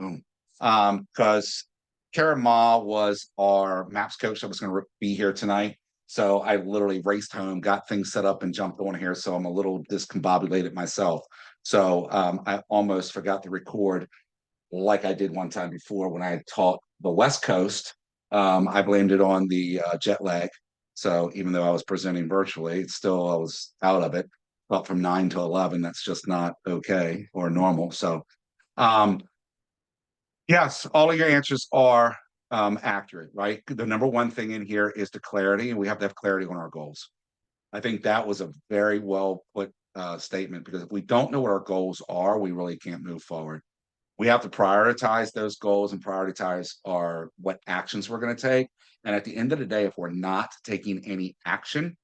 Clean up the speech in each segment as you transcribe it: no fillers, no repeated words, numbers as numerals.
Boom. Because Karen Ma was our maps coach that was going to be here tonight. So I literally raced home, got things set up, and jumped on here. So I'm a little discombobulated myself. So I almost forgot to record like I did one time before when I had taught the West Coast. I blamed it on the jet lag. So even though I was presenting virtually, it's still I was out of it. Up from 9 to 11, that's just not okay or normal. So um, yes, all of your answers are accurate, right? The number one thing in here is the clarity, and we have to have clarity on our goals. I think that was a very well put statement because if we don't know what our goals are, we really can't move forward. We have to prioritize those goals and prioritize our what actions we're going to take. And at the end of the day, if we're not taking any action,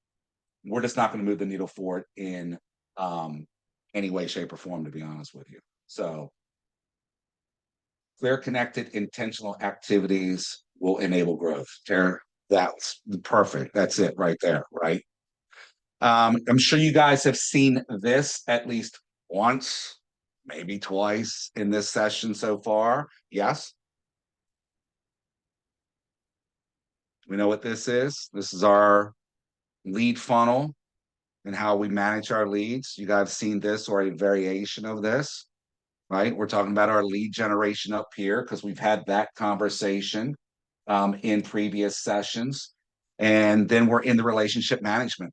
we're just not going to move the needle forward in um, any way, shape, or form. To be honest with you, so clear, connected, intentional activities will enable growth. Tara, that's perfect. That's it right there, right? I'm sure you guys have seen this at least once, maybe twice in this session so far. Yes, we know what this is. This is our lead funnel and how we manage our leads. You guys have seen this or a variation of this, right? We're talking about our lead generation up here because we've had that conversation in previous sessions. And then we're in the relationship management.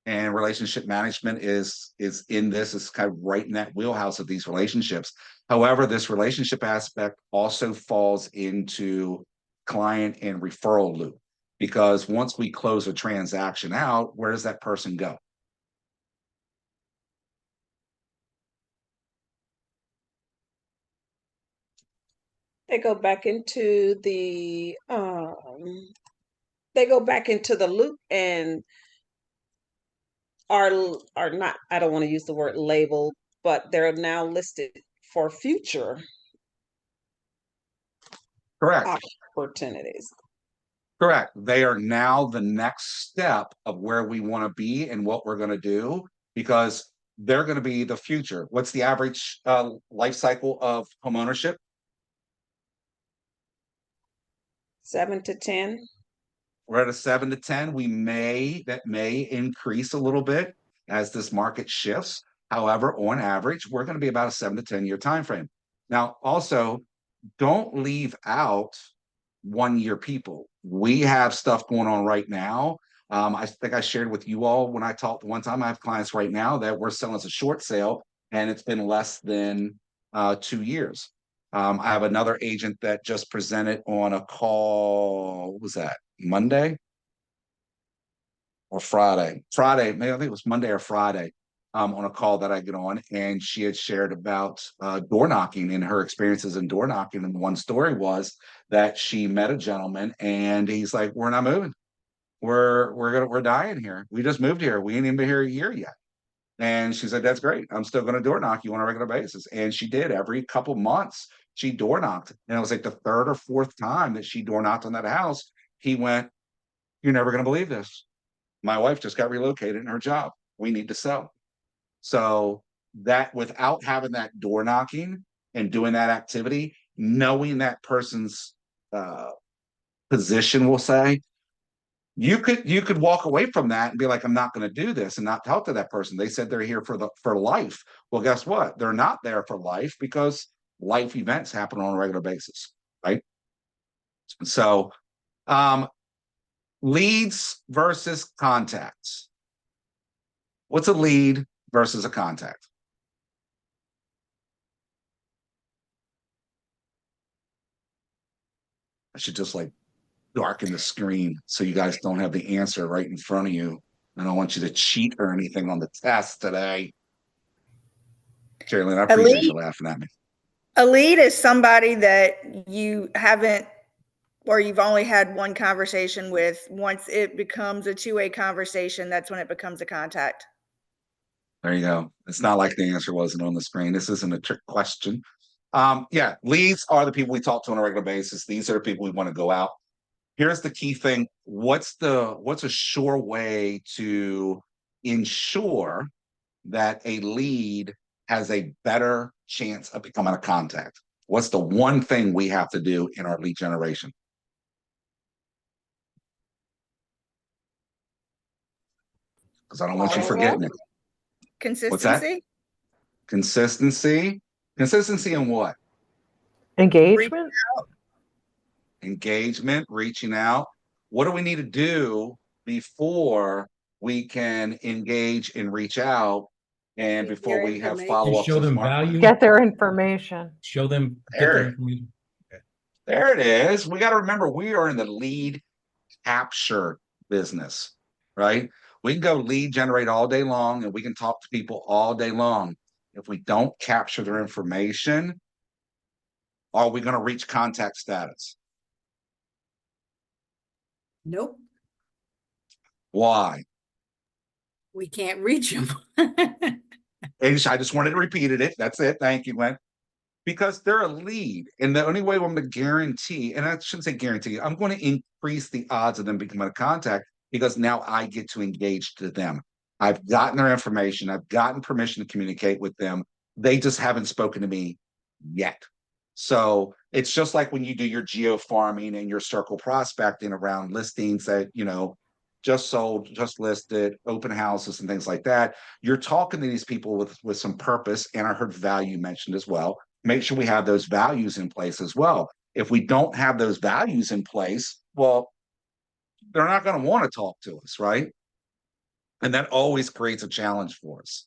And relationship management is in this, is kind of right in that wheelhouse of these relationships. However, this relationship aspect also falls into client and referral loop because once we close a transaction out, where does that person go? They go back into the loop and are not, I don't want to use the word label, but they're now listed for future Correct. opportunities. Correct. They are now the next step of where we want to be and what we're going to do because they're going to be the future. What's the average life cycle of homeownership? 7 to 10. We're at a 7 to 10. That may increase a little bit as this market shifts. However, on average, we're going to be about a 7 to 10 year time frame. Now, also, don't leave out 1 year people. We have stuff going on right now. I think I shared with you all when I talked one time. I have clients right now that we're selling as a short sale, and it's been less than 2 years. I have another agent that just presented on a call. What was that? Monday or Friday? Friday, maybe I think it was Monday or Friday. On a call that I get on, and she had shared about door knocking and her experiences in door knocking. And one story was that she met a gentleman, and he's like, "We're not moving. We're dying here. We just moved here. We ain't even been here a year yet." And she's like, "That's great. I'm still going to door knock you on a regular basis." And she did every couple months. She door knocked, and it was like the third or fourth time that she door knocked on that house. He went, "You're never going to believe this. My wife just got relocated in her job. We need to sell." So that without having that door knocking and doing that activity, knowing that person's uh, position, we'll say, you could walk away from that and be like, "I'm not going to do this," and not talk to that person. They said they're here for life. Well, guess what? They're not there for life because life events happen on a regular basis, right? So, um, leads versus contacts. What's a lead versus a contact? I should just like darken the screen so you guys don't have the answer right in front of you. I don't want you to cheat or anything on the test today. Carolyn, I A appreciate you lead, laughing at me. a lead is somebody that you haven't, or you've only had one conversation with. Once it becomes a two-way conversation, that's when it becomes a contact. There you go. It's not like the answer wasn't on the screen. This isn't a trick question. Yeah, leads are the people we talk to on a regular basis. These are the people we want to go out. Here's the key thing. What's a sure way to ensure that a lead has a better chance of becoming a contact? What's the one thing we have to do in our lead generation? Because I don't want you Follow up. forgetting it. What's that? Consistency. Consistency. Consistency in what? Engagement? Engagement, reaching out. What do we need to do before we can engage and reach out, and Get before their we have information. follow-ups Show and them smart value. plans? Get their information. Show them, get There. their information. There it is. We got to remember we are in the lead capture business, right? We can go lead generate all day long and we can talk to people all day long. If we don't capture their information, are we going to reach contact status? Nope, Why? we can't reach them. I just wanted to repeat it. That's it. Thank you, Glenn. Because they're a lead. And the only way I'm going to guarantee, and I shouldn't say guarantee, I'm going to increase the odds of them becoming a contact because now I get to engage to them. I've gotten their information. I've gotten permission to communicate with them. They just haven't spoken to me yet. So it's just like when you do your geo farming and your circle prospecting around listings that, just sold, just listed, open houses and things like that. You're talking to these people with some purpose. And I heard value mentioned as well. Make sure we have those values in place as well. If we don't have those values in place, well, they're not going to want to talk to us, right? And that always creates a challenge for us.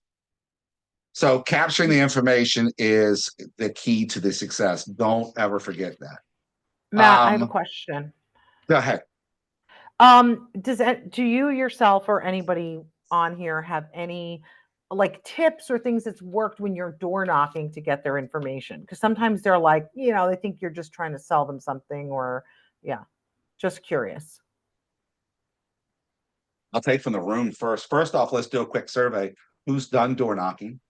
So capturing the information is the key to the success. Don't ever forget that. Matt, I have a Um, question. Go ahead. Do you yourself or anybody on here have any like tips or things that's worked when you're door knocking to get their information? Because sometimes they're like, they think you're just trying to sell them something, or just curious. I'll take from the room first. First off, let's do a quick survey. Who's done door knocking?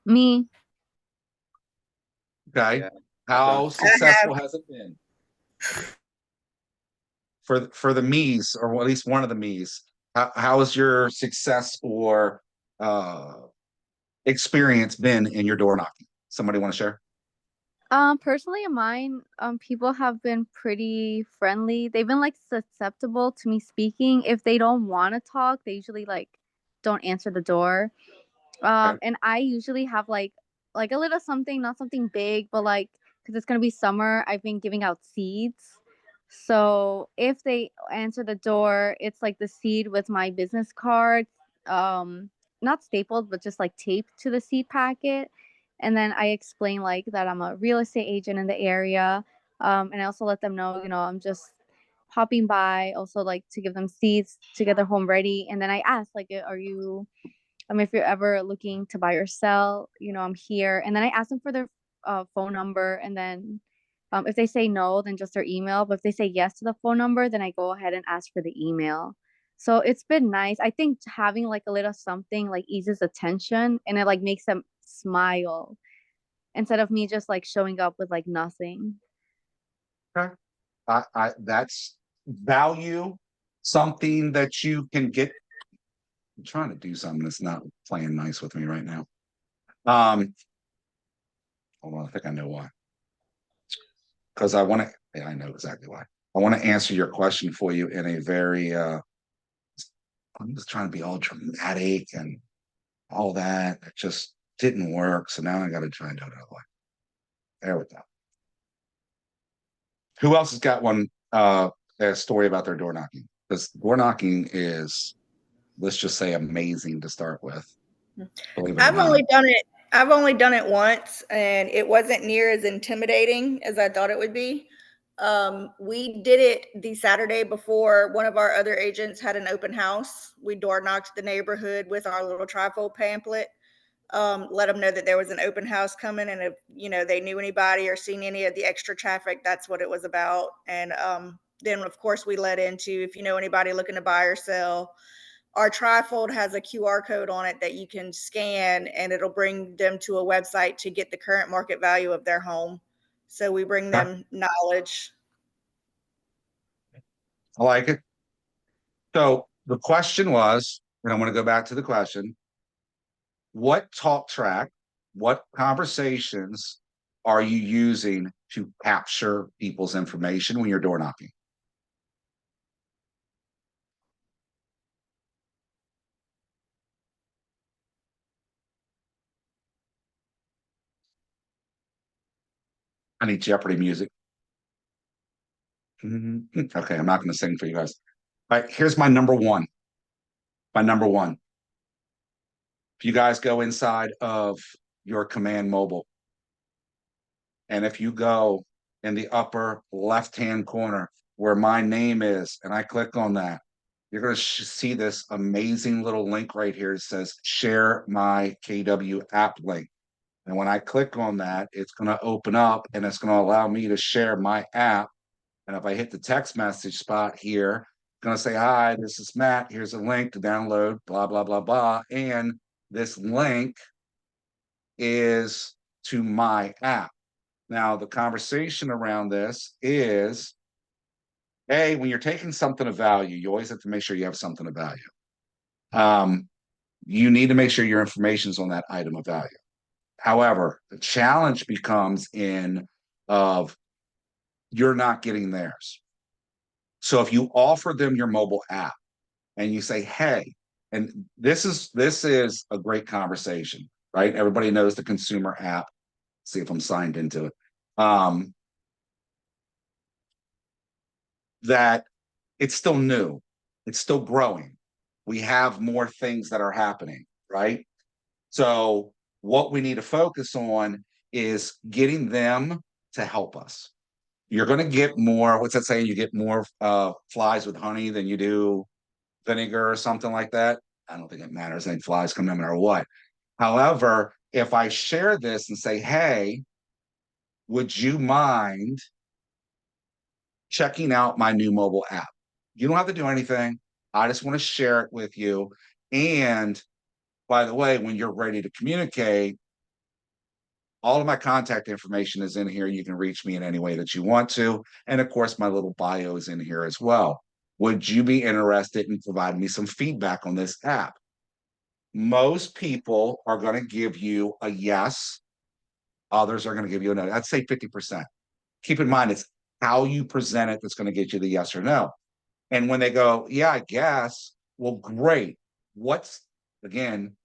Me. Okay. Yeah. How successful has it been? For the me's, or at least one of the me's, how has your success or experience been in your door knocking? Somebody want to share? Personally in mine, people have been pretty friendly. They've been like susceptible to me speaking. If they don't want to talk, they usually like don't answer the door. And I usually have like a little something, not something big, but like because it's gonna be summer, I've been giving out seeds. So if they answer the door, it's like the seed with my business card, not stapled, but just like taped to the seed packet. And then I explain like that I'm a real estate agent in the area. And I also let them know, I'm just popping by, also like to give them seeds to get their home ready. And then I ask like, are you, if you're ever looking to buy or sell, I'm here. And then I ask them for their phone number. And then if they say no, then just their email. But if they say yes to the phone number, then I go ahead and ask for the email. So it's been nice. I think having like a little something like eases attention, and it like makes them smile instead of me just like showing up with like nothing. That's value, something that you can get. I'm trying to do something that's not playing nice with me right now. Hold on, I think I know why. Because I know exactly why. I want to answer your question for you in a very I'm just trying to be all dramatic and all that. It just didn't work. So now I got to try and do it another way. There we go. Who else has got one a story about their door knocking? Because door knocking is, let's just say, amazing to start with. Believe it or I've not. only done it once, and it wasn't near as intimidating as I thought it would be. We did it the Saturday before one of our other agents had an open house. We door knocked the neighborhood with our little trifold pamphlet. Let them know that there was an open house coming, and if they knew anybody or seen any of the extra traffic, that's what it was about. And then of course we led into, if you know anybody looking to buy or sell, our trifold has a QR code on it that you can scan, and it'll bring them to a website to get the current market value of their home. So we bring them knowledge. I like it. So the question was, and I'm going to go back to the question: what talk track, what conversations are you using to capture people's information when you're door knocking? I need Jeopardy music. Okay, I'm not going to sing for you guys. All right, here's my number one. My number one. If you guys go inside of your Command Mobile, and if you go in the upper left-hand corner where my name is, and I click on that, you're going to see this amazing little link right here. It says share my KW app link. And when I click on that, it's going to open up and it's going to allow me to share my app. And if I hit the text message spot here, it's going to say, hi, this is Matt. Here's a link to download, blah, blah, blah, blah. And this link is to my app. Now, the conversation around this is, hey, when you're taking something of value, you always have to make sure you have something of value. You need to make sure your information is on that item of value. However, the challenge becomes in of you're not getting theirs. So if you offer them your mobile app and you say, hey, and this is a great conversation, right? Everybody knows the consumer app. See if I'm signed into it. That it's still new, it's still growing. We have more things that are happening, right? So what we need to focus on is getting them to help us. You're going to get more, what's that saying? You get more flies with honey than you do vinegar or something like that. I don't think it matters. I think flies come no matter what. However, if I share this and say, hey, would you mind checking out my new mobile app? You don't have to do anything. I just want to share it with you. And by the way, when you're ready to communicate, all of my contact information is in here. You can reach me in any way that you want to. And of course, my little bio is in here as well. Would you be interested in providing me some feedback on this app? Most people are going to give you a yes. Others are going to give you a no. I'd say 50%. Keep in mind, it's how you present it that's going to get you the yes or no. And when they go, yeah, I guess, well, great. Again,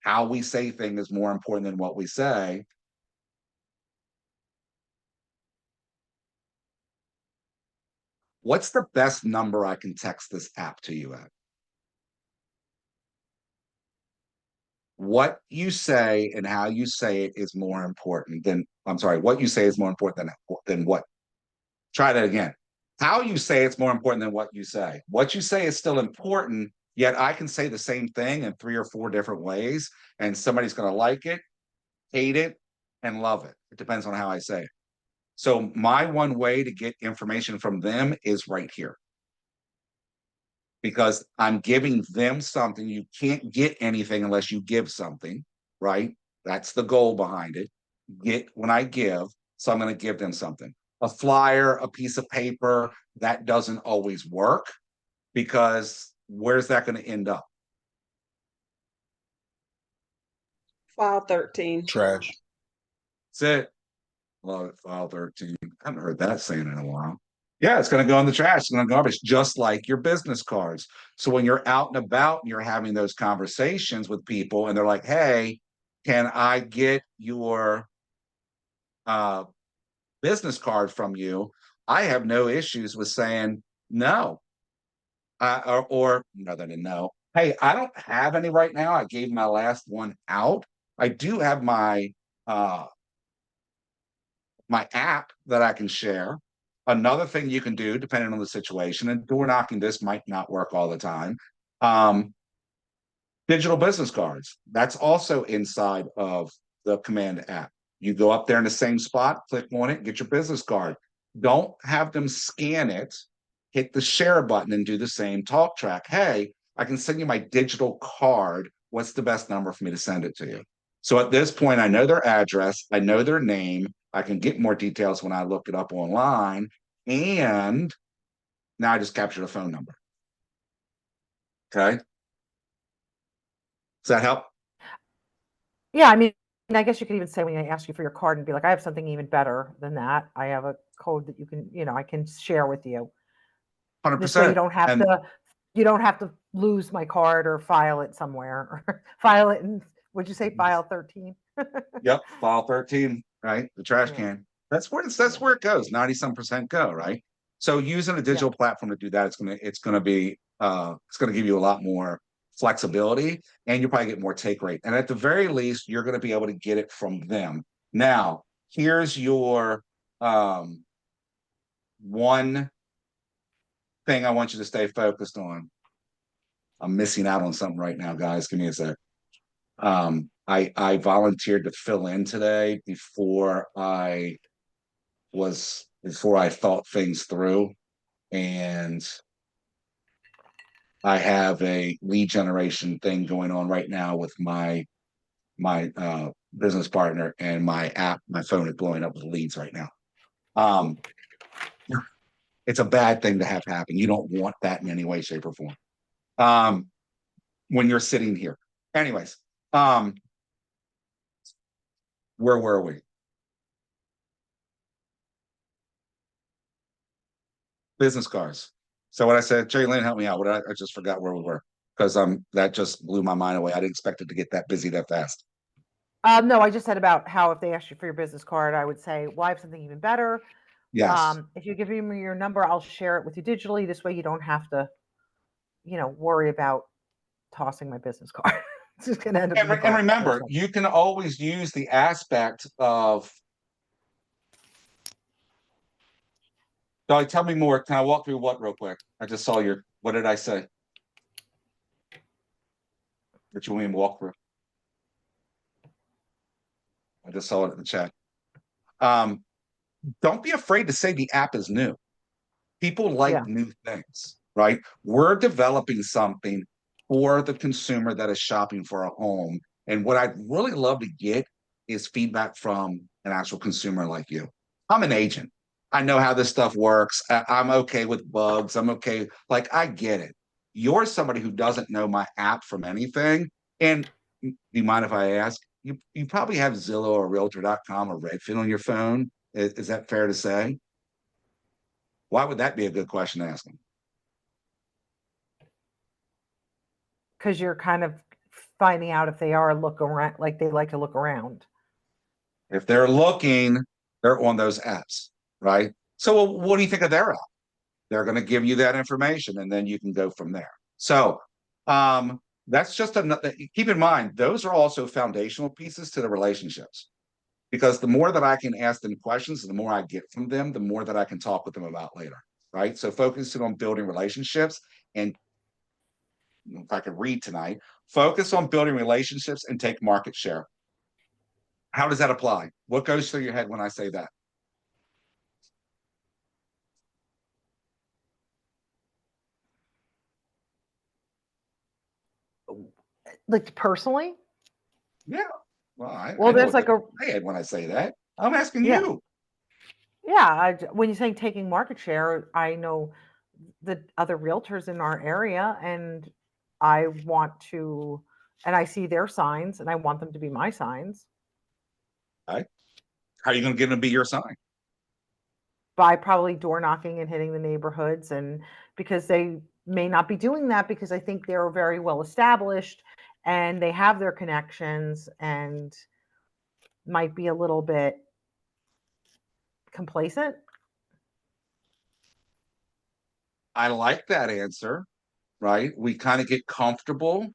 how we say things is more important than what we say. What's the best number I can text this app to you at? What you say and how you say it is more important than, I'm sorry, what you say is more important than what. Try that again. How you say it's more important than what you say. What you say is still important, yet I can say the same thing in 3 or 4 different ways, and somebody's going to like it, hate it, and love it. It depends on how I say it. So my one way to get information from them is right here. Because I'm giving them something. You can't get anything unless you give something, right? That's the goal behind it. Get when I give, so I'm going to give them something. A flyer, a piece of paper, that doesn't always work because where's that going to end up? File 13. Trash. That's it. Love it. File 13. I haven't heard that saying in a while. Yeah, it's going to go in the trash. It's going to go garbage, just like your business cards. So when you're out and about and you're having those conversations with people and they're like, hey, can I get your business card from you? I have no issues with saying no. Or rather than no, hey, I don't have any right now. I gave my last one out. I do have my my app that I can share. Another thing you can do, depending on the situation, and door knocking, this might not work all the time. Digital business cards. That's also inside of the Command app. You go up there in the same spot, click on it, get your business card. Don't have them scan it, hit the share button and do the same talk track. Hey, I can send you my digital card. What's the best number for me to send it to you? So at this point, I know their address, I know their name, I can get more details when I look it up online, and now I just captured a phone number. Okay. Does that help? Yeah, I mean, And I guess you could even say when they ask you for your card and be like, I have something even better than that. I have a code that you can, I can share with you. This way you 100%. don't have And to lose my card or file it somewhere or file it in, would you say file 13? yep, file 13, right? The trash Yeah. can. That's where it goes. 90 some percent go, right? So using a digital platform to do that, it's gonna give you a lot more flexibility, and you'll probably get more take rate. And at the very least, you're gonna be able to get it from them. Now, here's your one thing I want you to stay focused on. I'm missing out on something right now, guys. Give me a sec. I volunteered to fill in today before I thought things through, and I have a lead generation thing going on right now with my business partner, and my phone is blowing up with leads right now. It's a bad thing to have happen. You don't want that in any way, shape, or form. When you're sitting here. Anyways, where were we? Business cards. So what I said, Jerry Lynn, help me out. I just forgot where we were, because that just blew my mind away. I didn't expect it to get that busy that fast. No, I just said about how if they ask you for your business card, I would say, well, I have something even better. Yes. If you give me your number, I'll share it with you digitally. This way you don't have to, worry about tossing my business card. It's just going to end up. And remember, you can always use the aspect of. Dolly, tell me more. Can I walk through what real quick? I just saw what did I say? What you want me to walk through? I just saw it in the chat. Don't be afraid to say the app is new. People like new things, right? We're developing something for the consumer that is shopping for a home. And what I'd really love to get is feedback from an actual consumer like you. I'm an agent. I know how this stuff works. I'm okay with bugs. I'm okay. Like, I get it. You're somebody who doesn't know my app from anything. And do you mind if I ask? You probably have Zillow or Realtor.com or Redfin on your phone. Is that fair to say? Why would that be a good question to ask them? Because you're kind of finding out if they are look around, like they like to look around. If they're looking, they're on those apps, right? So what do you think of their app? They're going to give you that information, and then you can go from there. So that's just another. Keep in mind, those are also foundational pieces to the relationships, because the more that I can ask them questions, the more I get from them, the more that I can talk with them about later, right? So focusing on building relationships, and if I could read tonight, focus on building relationships and take market share. How does that apply? What goes through your head when I say that? Like personally? Yeah. Well, Well, there's like my head when I say that. I'm asking you. Yeah, when you're saying taking market share, I know the other realtors in our area, and I want to, and I see their signs, and I want them to be my signs. Right. How are you going to get them to be your sign? By probably door knocking and hitting the neighborhoods, and because they may not be doing that because I think they're very well established and they have their connections and might be a little bit complacent. I like that answer, right? We kind of get comfortable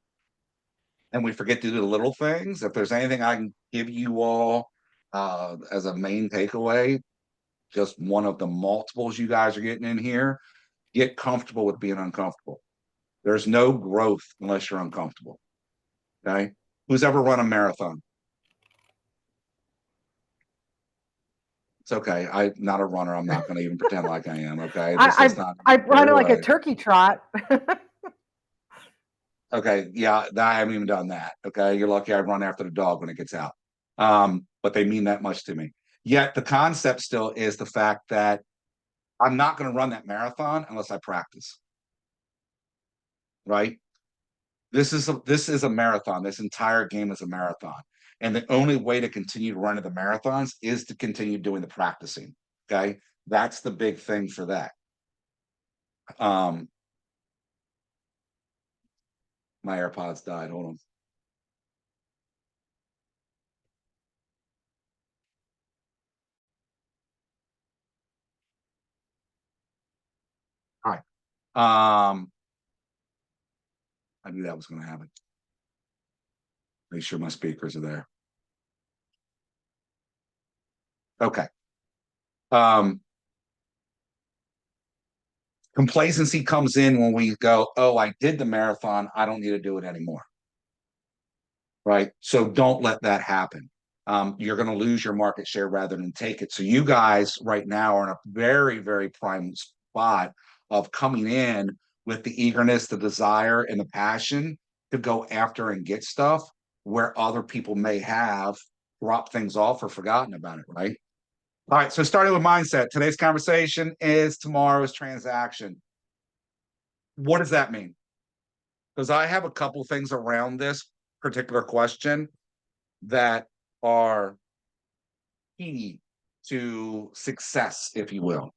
and we forget to do the little things. If there's anything I can give you all as a main takeaway, just one of the multiples you guys are getting in here, get comfortable with being uncomfortable. There's no growth unless you're uncomfortable. Okay. Who's ever run a marathon? It's okay. I'm not a runner. I'm not going to even pretend like I am. Okay. I run like a turkey trot. Okay. Yeah. I haven't even done that. Okay. You're lucky I run after the dog when it gets out. But they mean that much to me. Yet the concept still is the fact that I'm not going to run that marathon unless I practice. Right. This is a marathon. This entire game is a marathon. And the only way to continue to run the marathons is to continue doing the practicing. Okay. That's the big thing for that. My AirPods died. Hold on. All right. I knew that was going to happen. Make sure my speakers are there. Okay. Complacency comes in when we go, oh, I did the marathon. I don't need to do it anymore. Right. So don't let that happen. You're going to lose your market share rather than take it. So you guys right now are in a very, very prime spot of coming in with the eagerness, the desire, and the passion to go after and get stuff where other people may have dropped things off or forgotten about it, right? All right, so starting with mindset, today's conversation is tomorrow's transaction. What does that mean? Because I have a couple things around this particular question that are key to success, if you will.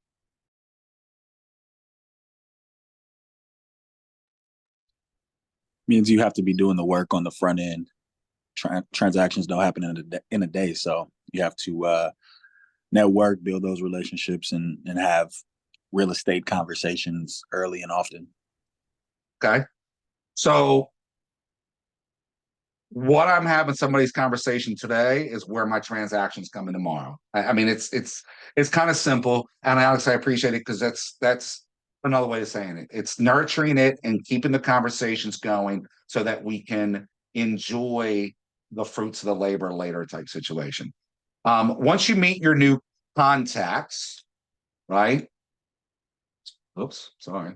Means you have to be doing the work on the front end. Transactions don't happen in a day, so you have to network, build those relationships, and have real estate conversations early and often. Okay, so what I'm having somebody's conversation today is where my transactions come in tomorrow. I mean, it's kind of simple, and Alex, I appreciate it because that's another way of saying it. It's nurturing it and keeping the conversations going so that we can enjoy the fruits of the labor later type situation. Once you meet your new contacts, right? Oops, sorry.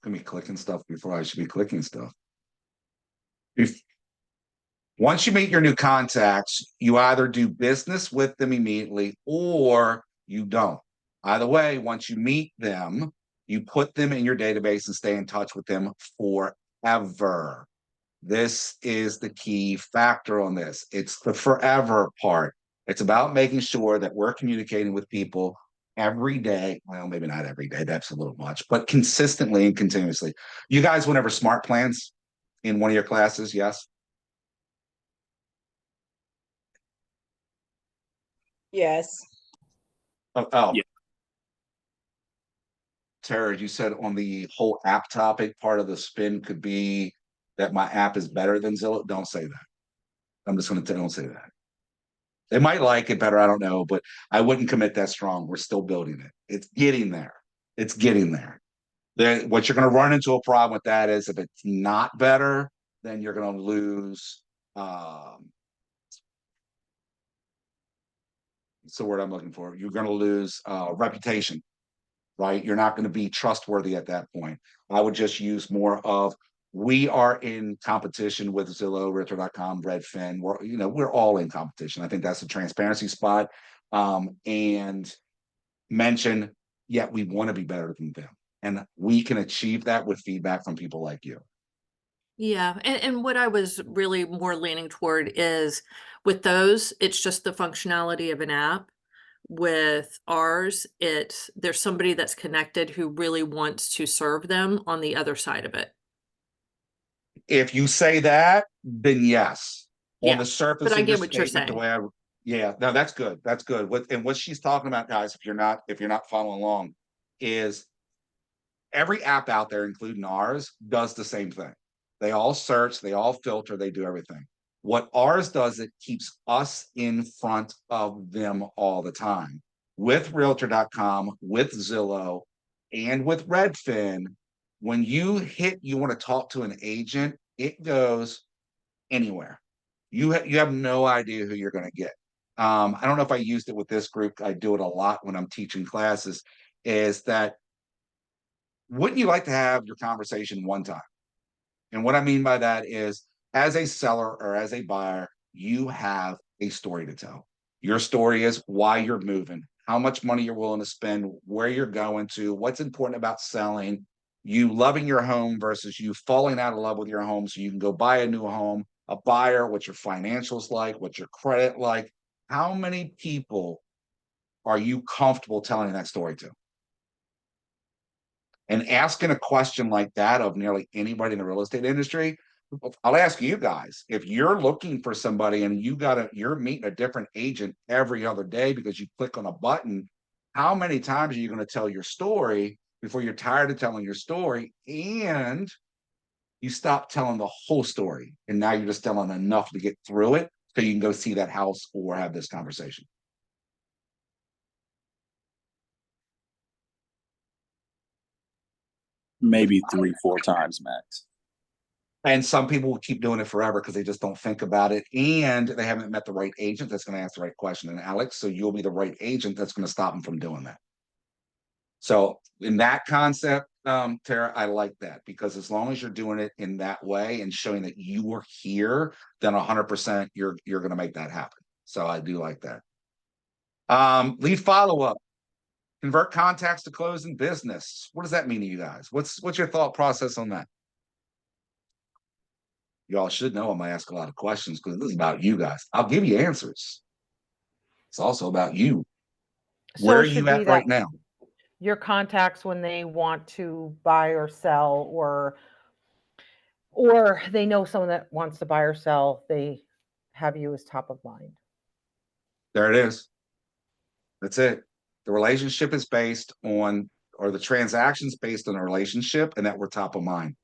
Gonna be clicking stuff before I should be clicking stuff. Once you meet your new contacts, you either do business with them immediately or you don't. Either way, once you meet them, you put them in your database and stay in touch with them forever. This is the key factor on this. It's the forever part. It's about making sure that we're communicating with people every day. Well, maybe not every day, that's a little much, but consistently and continuously. You guys went over smart plans in one of your classes, yes? Yes. Oh, Yeah. Tara, you said on the whole app topic, part of the spin could be that my app is better than Zillow. Don't say that. I'm just going to don't say that. They might like it better. I don't know, but I wouldn't commit that strong. We're still building it. It's getting there. It's getting there. What you're going to run into a problem with that is if it's not better, then you're going to lose. What's the word I'm looking for? You're going to lose reputation, right? You're not going to be trustworthy at that point. I would just use more of we are in competition with Zillow, Realtor.com, Redfin. We're all in competition. I think that's a transparency spot. And mention, yet we want to be better than them. And we can achieve that with feedback from people like you. Yeah, and what I was really more leaning toward is with those, it's just the functionality of an app. With ours, there's somebody that's connected who really wants to serve them on the other side of it. If you say that, then yes. On Yeah, the surface but I of your get what you're statement, the saying. way yeah, no, that's good. That's good. What she's talking about, guys, if you're not following along, is every app out there, including ours, does the same thing. They all search, they all filter, they do everything. What ours does, it keeps us in front of them all the time. With Realtor.com, with Zillow, and with Redfin, when you want to talk to an agent, it goes anywhere. You have no idea who you're going to get. I don't know if I used it with this group. I do it a lot when I'm teaching classes. Is that wouldn't you like to have your conversation one time? And what I mean by that is, as a seller or as a buyer, you have a story to tell. Your story is why you're moving, how much money you're willing to spend, where you're going to, what's important about selling, you loving your home versus you falling out of love with your home so you can go buy a new home, a buyer, what your financials like, what your credit like. How many people are you comfortable telling that story to? And asking a question like that of nearly anybody in the real estate industry, I'll ask you guys, if you're looking for somebody and you're meeting a different agent every other day because you click on a button, how many times are you going to tell your story before you're tired of telling your story and you stop telling the whole story and now you're just telling enough to get through it so you can go see that house or have this conversation? Maybe 3-4 times max. And some people will keep doing it forever because they just don't think about it and they haven't met the right agent that's going to ask the right question. And Alex, so you'll be the right agent that's going to stop them from doing that. So in that concept, Tara, I like that because as long as you're doing it in that way and showing that you were here, then 100% you're going to make that happen. So I do like that. Lead follow-up. Convert contacts to closing business. What does that mean to you guys? What's your thought process on that? Y'all should know I'm gonna ask a lot of questions because this is about you guys. I'll give you answers. It's also about you. So Where are it should you at be right that now? your contacts when they want to buy or sell, or they know someone that wants to buy or sell, they have you as top of mind. There it is. That's it. The relationship is based on, or the transaction's based on a relationship, and that we're top of mind.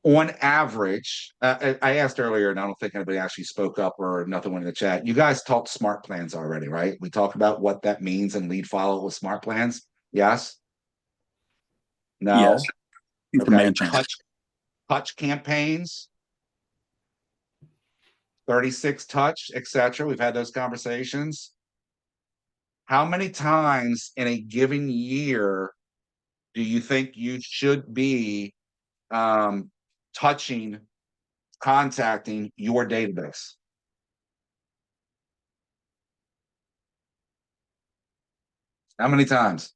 On average, I asked earlier, and I don't think anybody actually spoke up or nothing went in the chat. You guys talked smart plans already, right? We talked about what that means and lead follow with smart plans. Yes? No? Yes. Okay. Command transfer. Touch campaigns, 36 touch, etc. We've had those conversations. How many times in a given year do you think you should be touching, contacting your database? How many times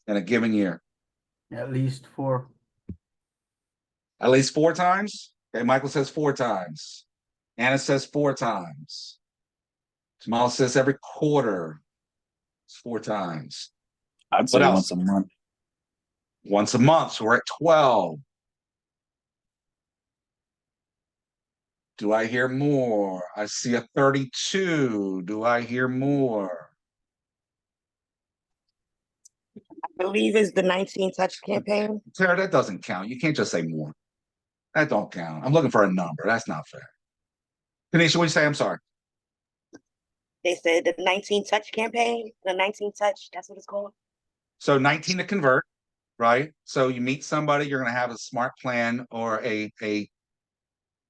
in a given year? At least 4. At least 4 times? Okay, Michael says 4 times. Anna says 4 times. Jamal says every quarter. It's 4 times. I'd say What else? once a month. Once a month, so we're at 12. Do I hear more? I see a 32. Do I hear more? I believe is the 19 touch campaign. Tara, that doesn't count. You can't just say more. That don't count. I'm looking for a number. That's not fair. Tanisha, what you say? I'm sorry. They said the 19 touch campaign, the 19 touch, that's what it's called. So 19 to convert, right? So you meet somebody, you're going to have a smart plan or a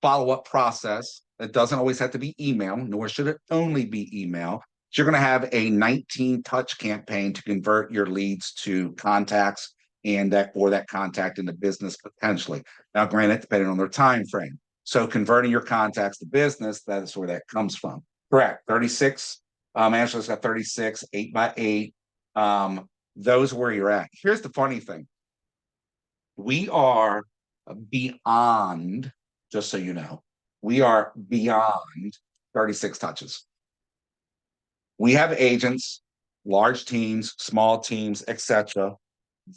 follow-up process that doesn't always have to be email, nor should it only be email. You're going to have a 19 touch campaign to convert your leads to contacts and that contact into business potentially. Now, granted, depending on their time frame. So converting your contacts to business, that is where that comes from. Correct. 36. Angela's got 36, 8 by 8. Those are where you're at. Here's the funny thing. We are beyond, just so you know, we are beyond 36 touches. We have agents, large teams, small teams, etc.,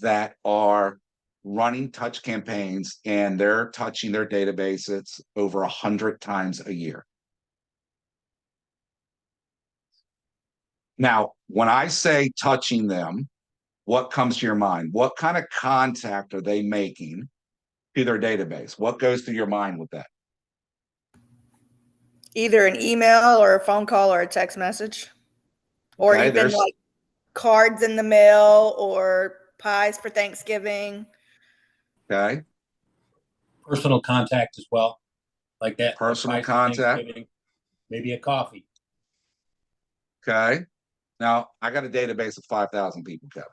that are running touch campaigns and they're touching their databases over 100 times a year. Now, when I say touching them, what comes to your mind? What kind of contact are they making to their database? What goes through your mind with that? Either an email or a phone call or a text message. Or Okay, even like cards in the mail or pies for Thanksgiving. Okay. Personal contact as well. Like that. Personal like contact. Maybe a coffee. Okay. Now, I got a database of 5,000 people, Kevin.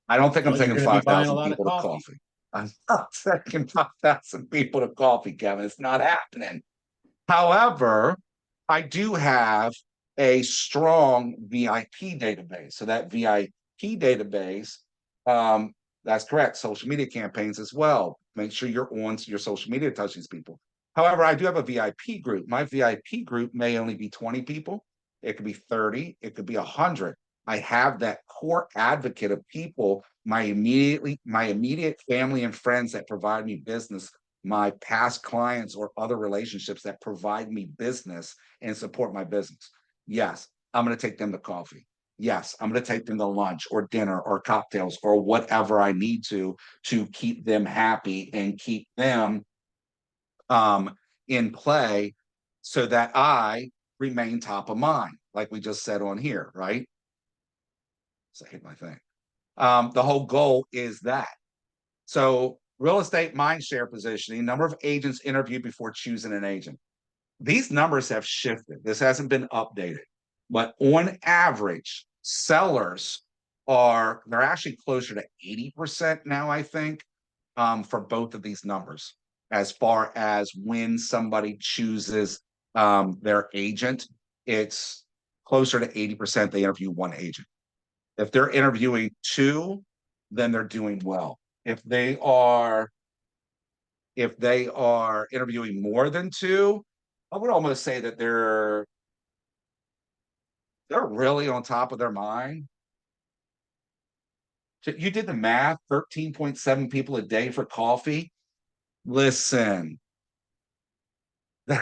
I don't think I'm Well, taking you're gonna be buying a 5,000 lot of people to coffee. coffee. I'm not taking 5,000 people to coffee, Kevin. It's not happening. However, I do have a strong VIP database. So that VIP database, that's correct. Social media campaigns as well. Make sure you're on your social media to touch these people. However, I do have a VIP group. My VIP group may only be 20 people. It could be 30, it could be 100. I have that core advocate of people, my immediate family and friends that provide me business, my past clients or other relationships that provide me business and support my business. Yes, I'm going to take them to coffee. Yes, I'm going to take them to lunch or dinner or cocktails or whatever I need to keep them happy and keep them in play so that I remain top of mind, like we just said on here, right? So I hit my thing. The whole goal is that. So real estate mindshare positioning, number of agents interviewed before choosing an agent. These numbers have shifted. This hasn't been updated, but on average, sellers they're actually closer to 80% now, I think, for both of these numbers. As far as when somebody chooses their agent, it's closer to 80% they interview one agent. If they're interviewing two, then they're doing well. If they are interviewing more than two, I would almost say that they're really on top of their mind. You did the math, 13.7 people a day for coffee. Listen. All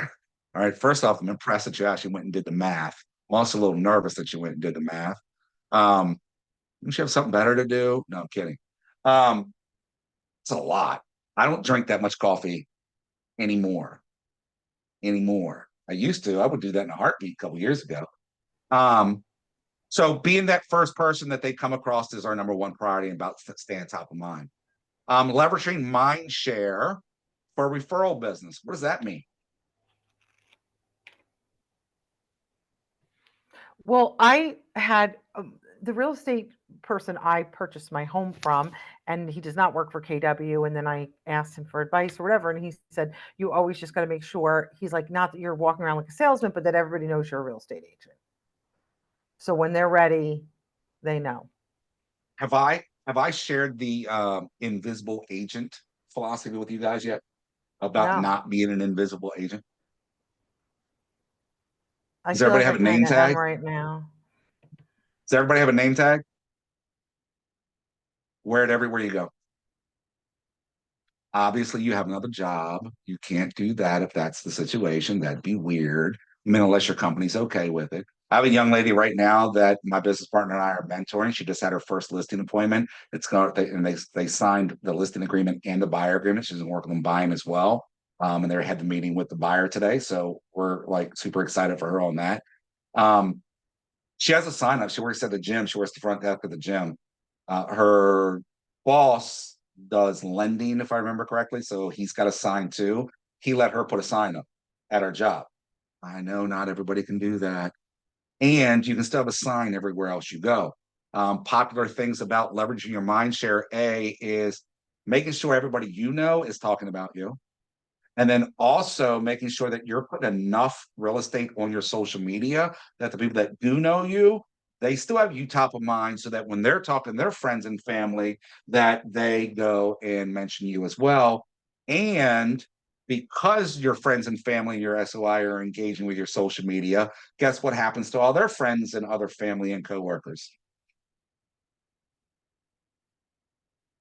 right, first off, I'm impressed that you actually went and did the math. I'm also a little nervous that you went and did the math. Don't you have something better to do? No, I'm kidding. It's a lot. I don't drink that much coffee anymore. I used to. I would do that in a heartbeat a couple years ago. So being that first person that they come across is our number one priority and about staying top of mind. Leveraging mind share for referral business. What does that mean? Well, I had the real estate person I purchased my home from, and he does not work for KW. And then I asked him for advice or whatever, and he said, "You always just got to make sure." He's like, "Not that you're walking around like a salesman, but that everybody knows you're a real estate agent. So when they're ready, they know." Have I shared the invisible agent philosophy with you guys yet? About No. not being an invisible agent? I Does feel everybody like I have a name kind of am tag? right now. Does everybody have a name tag? Wear it everywhere you go. Obviously, you have another job. You can't do that if that's the situation. That'd be weird. I mean, unless your company's okay with it. I have a young lady right now that my business partner and I are mentoring. She just had her first listing appointment. They signed the listing agreement and the buyer agreement. She's working on buying as well. And they had the meeting with the buyer today. So we're like super excited for her on that. She has a sign up. She works at the gym. She works the front desk at the gym. Her boss does lending, if I remember correctly. So he's got a sign too. He let her put a sign up at her job. I know not everybody can do that. And you can still have a sign everywhere else you go. Popular things about leveraging your mind share, A, is making sure everybody you know is talking about you. And then also making sure that you're putting enough real estate on your social media that the people that do know you, they still have you top of mind so that when they're talking to their friends and family, that they go and mention you as well. And because your friends and family, your SOI are engaging with your social media, guess what happens to all their friends and other family and coworkers?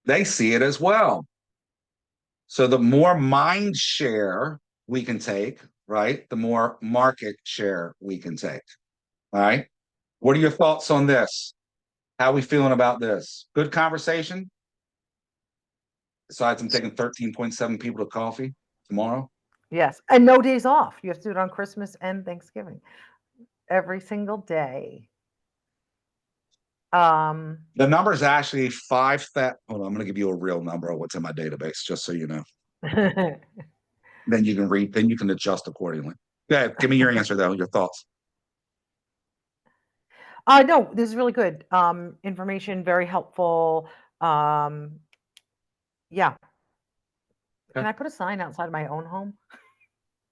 They see it as well. So the more mind share we can take, right, the more market share we can take. All right. What are your thoughts on this? How are we feeling about this? Good conversation? Besides, I'm taking 13.7 people to coffee tomorrow. Yes. And no days off. You have to do it on Christmas and Thanksgiving. Every single day. The number is actually hold on, I'm going to give you a real number of what's in my database, just so you know. Then you can adjust accordingly. Yeah, give me your answer though, your thoughts. No, this is really good. Information, very helpful. Yeah. Can I put a sign outside my own home?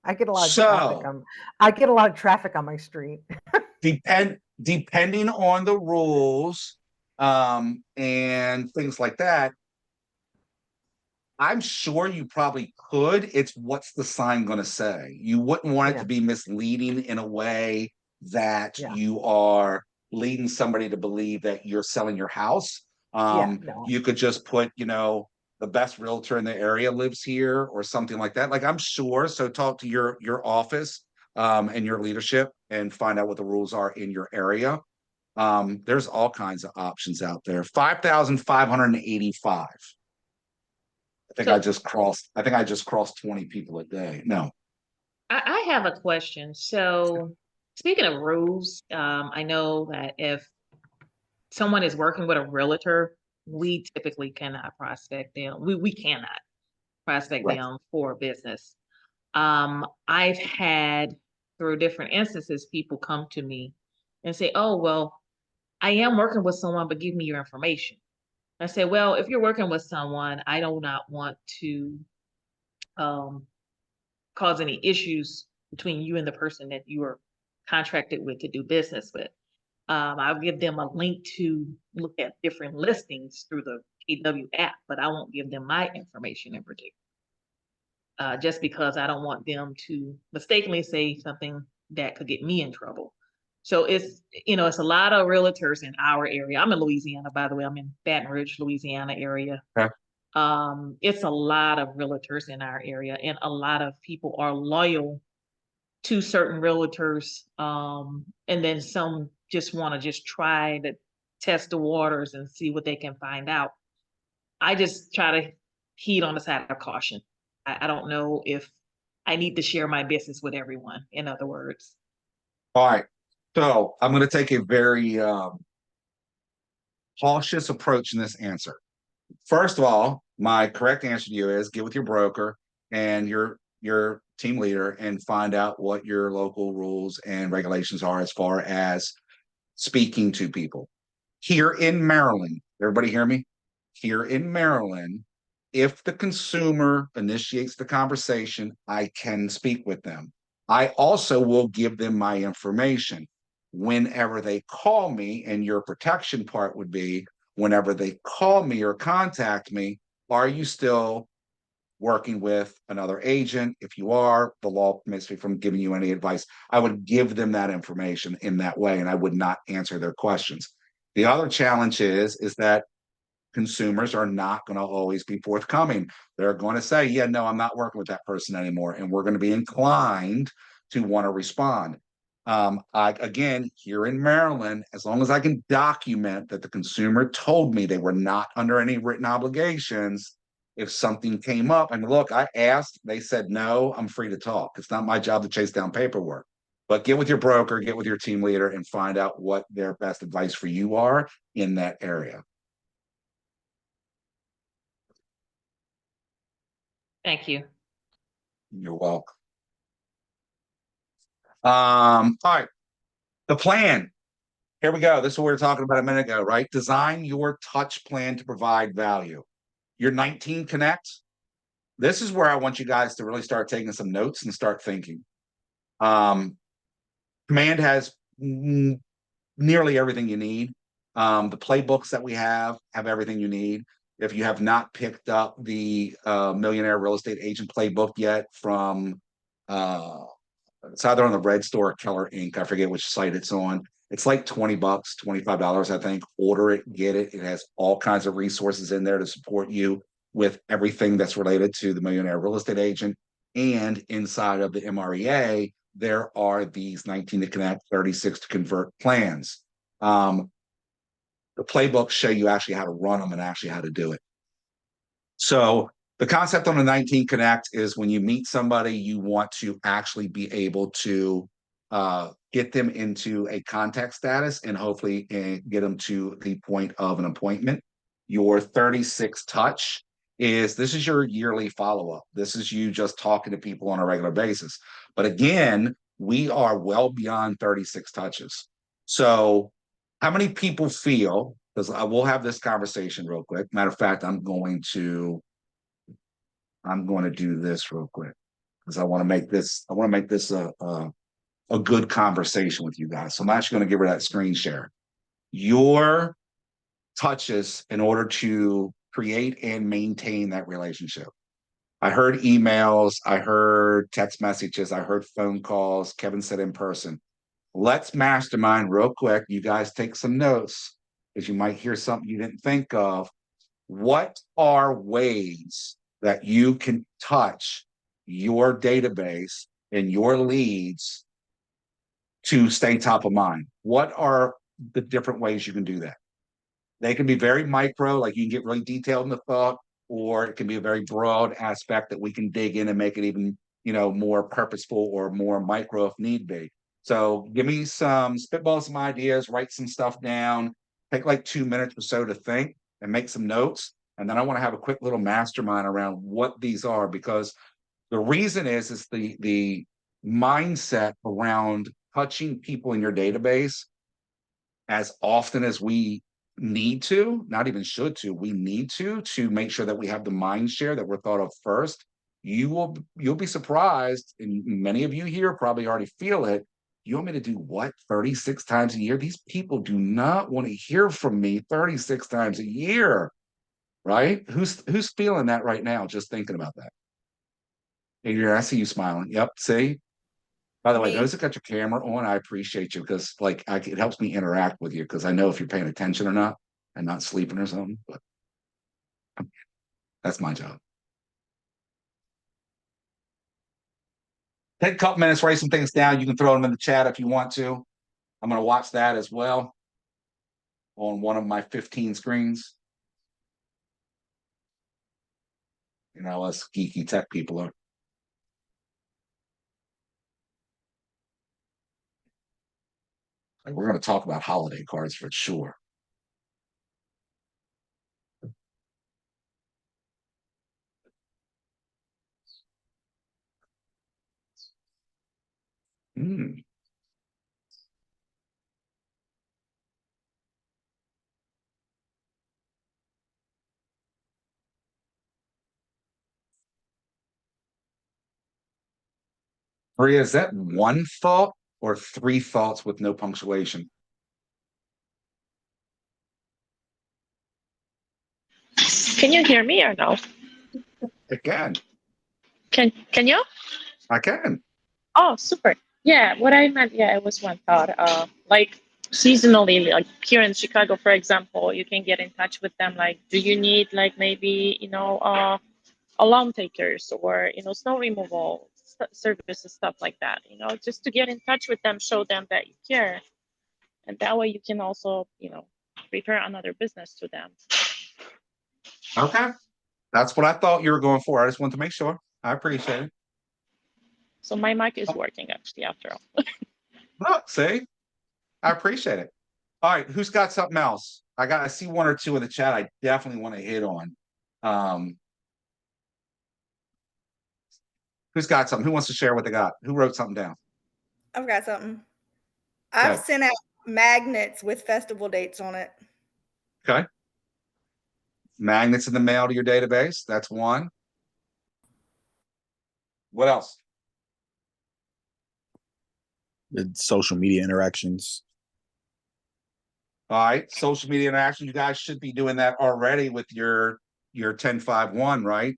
I get a lot of traffic on my street. Depending on the rules and things like that, I'm sure you probably could. It's what's the sign gonna say? You wouldn't want it Yeah. to be misleading in a way that Yeah. you are leading somebody to believe that you're selling your house. No. You could just put, the best realtor in the area lives here or something like that. Like, I'm sure. So talk to your office and your leadership and find out what the rules are in your area. There's all kinds of options out there. 5,585. I think I just crossed 20 people a day. No. I have a question. So, speaking of rules, I know that if someone is working with a realtor, we typically cannot prospect them. We cannot prospect Right. them for business. I've had through different instances people come to me and say, "Oh, well, I am working with someone, but give me your information." I say, "Well, if you're working with someone, I do not want to um, cause any issues between you and the person that you are contracted with to do business with. I'll give them a link to look at different listings through the KW app, but I won't give them my information in particular, just because I don't want them to mistakenly say something that could get me in trouble." So it's a lot of realtors in our area. I'm in Louisiana, by the way. I'm in Baton Rouge, Louisiana area. Okay. It's a lot of realtors in our area, and a lot of people are loyal to certain realtors. And then some just want to just try to test the waters and see what they can find out. I just try to heed on the side of caution. I don't know if I need to share my business with everyone, in other words. All right. So I'm going to take a very cautious approach in this answer. First of all, my correct answer to you is get with your broker and your team leader and find out what your local rules and regulations are as far as speaking to people. Here in Maryland, everybody hear me? Here in Maryland, if the consumer initiates the conversation, I can speak with them. I also will give them my information whenever they call me, and your protection part would be whenever they call me or contact me, are you still working with another agent? If you are, the law permits me from giving you any advice. I would give them that information in that way, and I would not answer their questions. The other challenge is that consumers are not going to always be forthcoming. They're going to say, yeah, no, I'm not working with that person anymore. And we're going to be inclined to want to respond. Again, here in Maryland, as long as I can document that the consumer told me they were not under any written obligations, if something came up, and look, I asked, they said no, I'm free to talk. It's not my job to chase down paperwork. But get with your broker, get with your team leader, and find out what their best advice for you are in that area. Thank you. You're welcome. All right. The plan. Here we go. This is what we were talking about a minute ago, right? Design your touch plan to provide value. Your 19 Connect. This is where I want you guys to really start taking some notes and start thinking. Command has nearly everything you need. The playbooks that we have everything you need. If you have not picked up the Millionaire Real Estate Agent Playbook yet from it's either on the Red Store or Keller Inc. I forget which site it's on. It's like $20, $25, I think. Order it, get it. It has all kinds of resources in there to support you with everything that's related to the Millionaire Real Estate Agent. And inside of the MREA, there are these 19 to connect, 36 to convert plans. The playbooks show you actually how to run them and actually how to do it. So the concept on the 19 Connect is when you meet somebody, you want to actually be able to get them into a contact status and hopefully get them to the point of an appointment. Your 36 touch this is your yearly follow-up. This is you just talking to people on a regular basis. But again, we are well beyond 36 touches. So how many people feel, because I will have this conversation real quick. Matter of fact, I'm going to do this real quick because I want to make this a good conversation with you guys. So I'm actually going to give her that screen share. Your touches in order to create and maintain that relationship. I heard emails, I heard text messages, I heard phone calls. Kevin said in person. Let's mastermind real quick. You guys take some notes because you might hear something you didn't think of. What are ways that you can touch your database and your leads to stay top of mind? What are the different ways you can do that? They can be very micro, like you can get really detailed in the thought, or it can be a very broad aspect that we can dig in and make it even, more purposeful or more micro if need be. So give me spitball some ideas, write some stuff down, take like 2 minutes or so to think and make some notes. And then I want to have a quick little mastermind around what these are, because the reason is the mindset around touching people in your database as often as we need to, not even should to, we need to make sure that we have the mind share, that we're thought of first. You'll be surprised, and many of you here probably already feel it. You want me to do what 36 times a year? These people do not want to hear from me 36 times a year, right? Who's feeling that right now, just thinking about that? Adrian, I see you smiling. Yep, see? By the way, Me. those that got your camera on, I appreciate you, because it helps me interact with you, because I know if you're paying attention or not and not sleeping or something, but that's my job. Take a couple minutes, write some things down. You can throw them in the chat if you want to. I'm going to watch that as well on one of my 15 screens. Us geeky tech people are. We're going to talk about holiday cards for sure. Maria, is that one thought or 3 thoughts with no punctuation? Can you hear me or no? I can. Can you? I can. Oh, super. Yeah, what I meant, it was one thought. Like seasonally, like here in Chicago, for example, you can get in touch with them. Like, do you need like maybe, alarm takers or, snow removal services, stuff like that, just to get in touch with them, show them that you care. And that way you can also, refer another business to them. Okay. That's what I thought you were going for. I just want to make sure. I appreciate it. So my mic is working actually after all. Look, see? I appreciate it. All right, who's got something else? I see 1 or 2 in the chat I definitely want to hit on. Who's got something? Who wants to share what they got? Who wrote something down? I've got something. I've Okay. sent out magnets with festival dates on it. Okay. Magnets in the mail to your database. That's one. What else? The social media interactions. All right. Social media interactions. You guys should be doing that already with your 1051, right?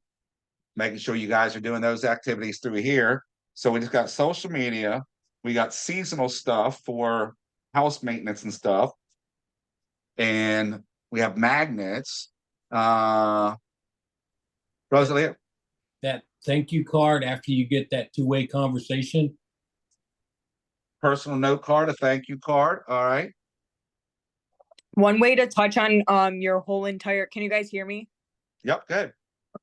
Making sure you guys are doing those activities through here. So we just got social media. We got seasonal stuff for house maintenance and stuff. And we have magnets. Rosalia? That thank you card after you get that two-way conversation. Personal note card, a thank you card. All right. One way to touch on your whole entire, can you guys hear me? Yep, good.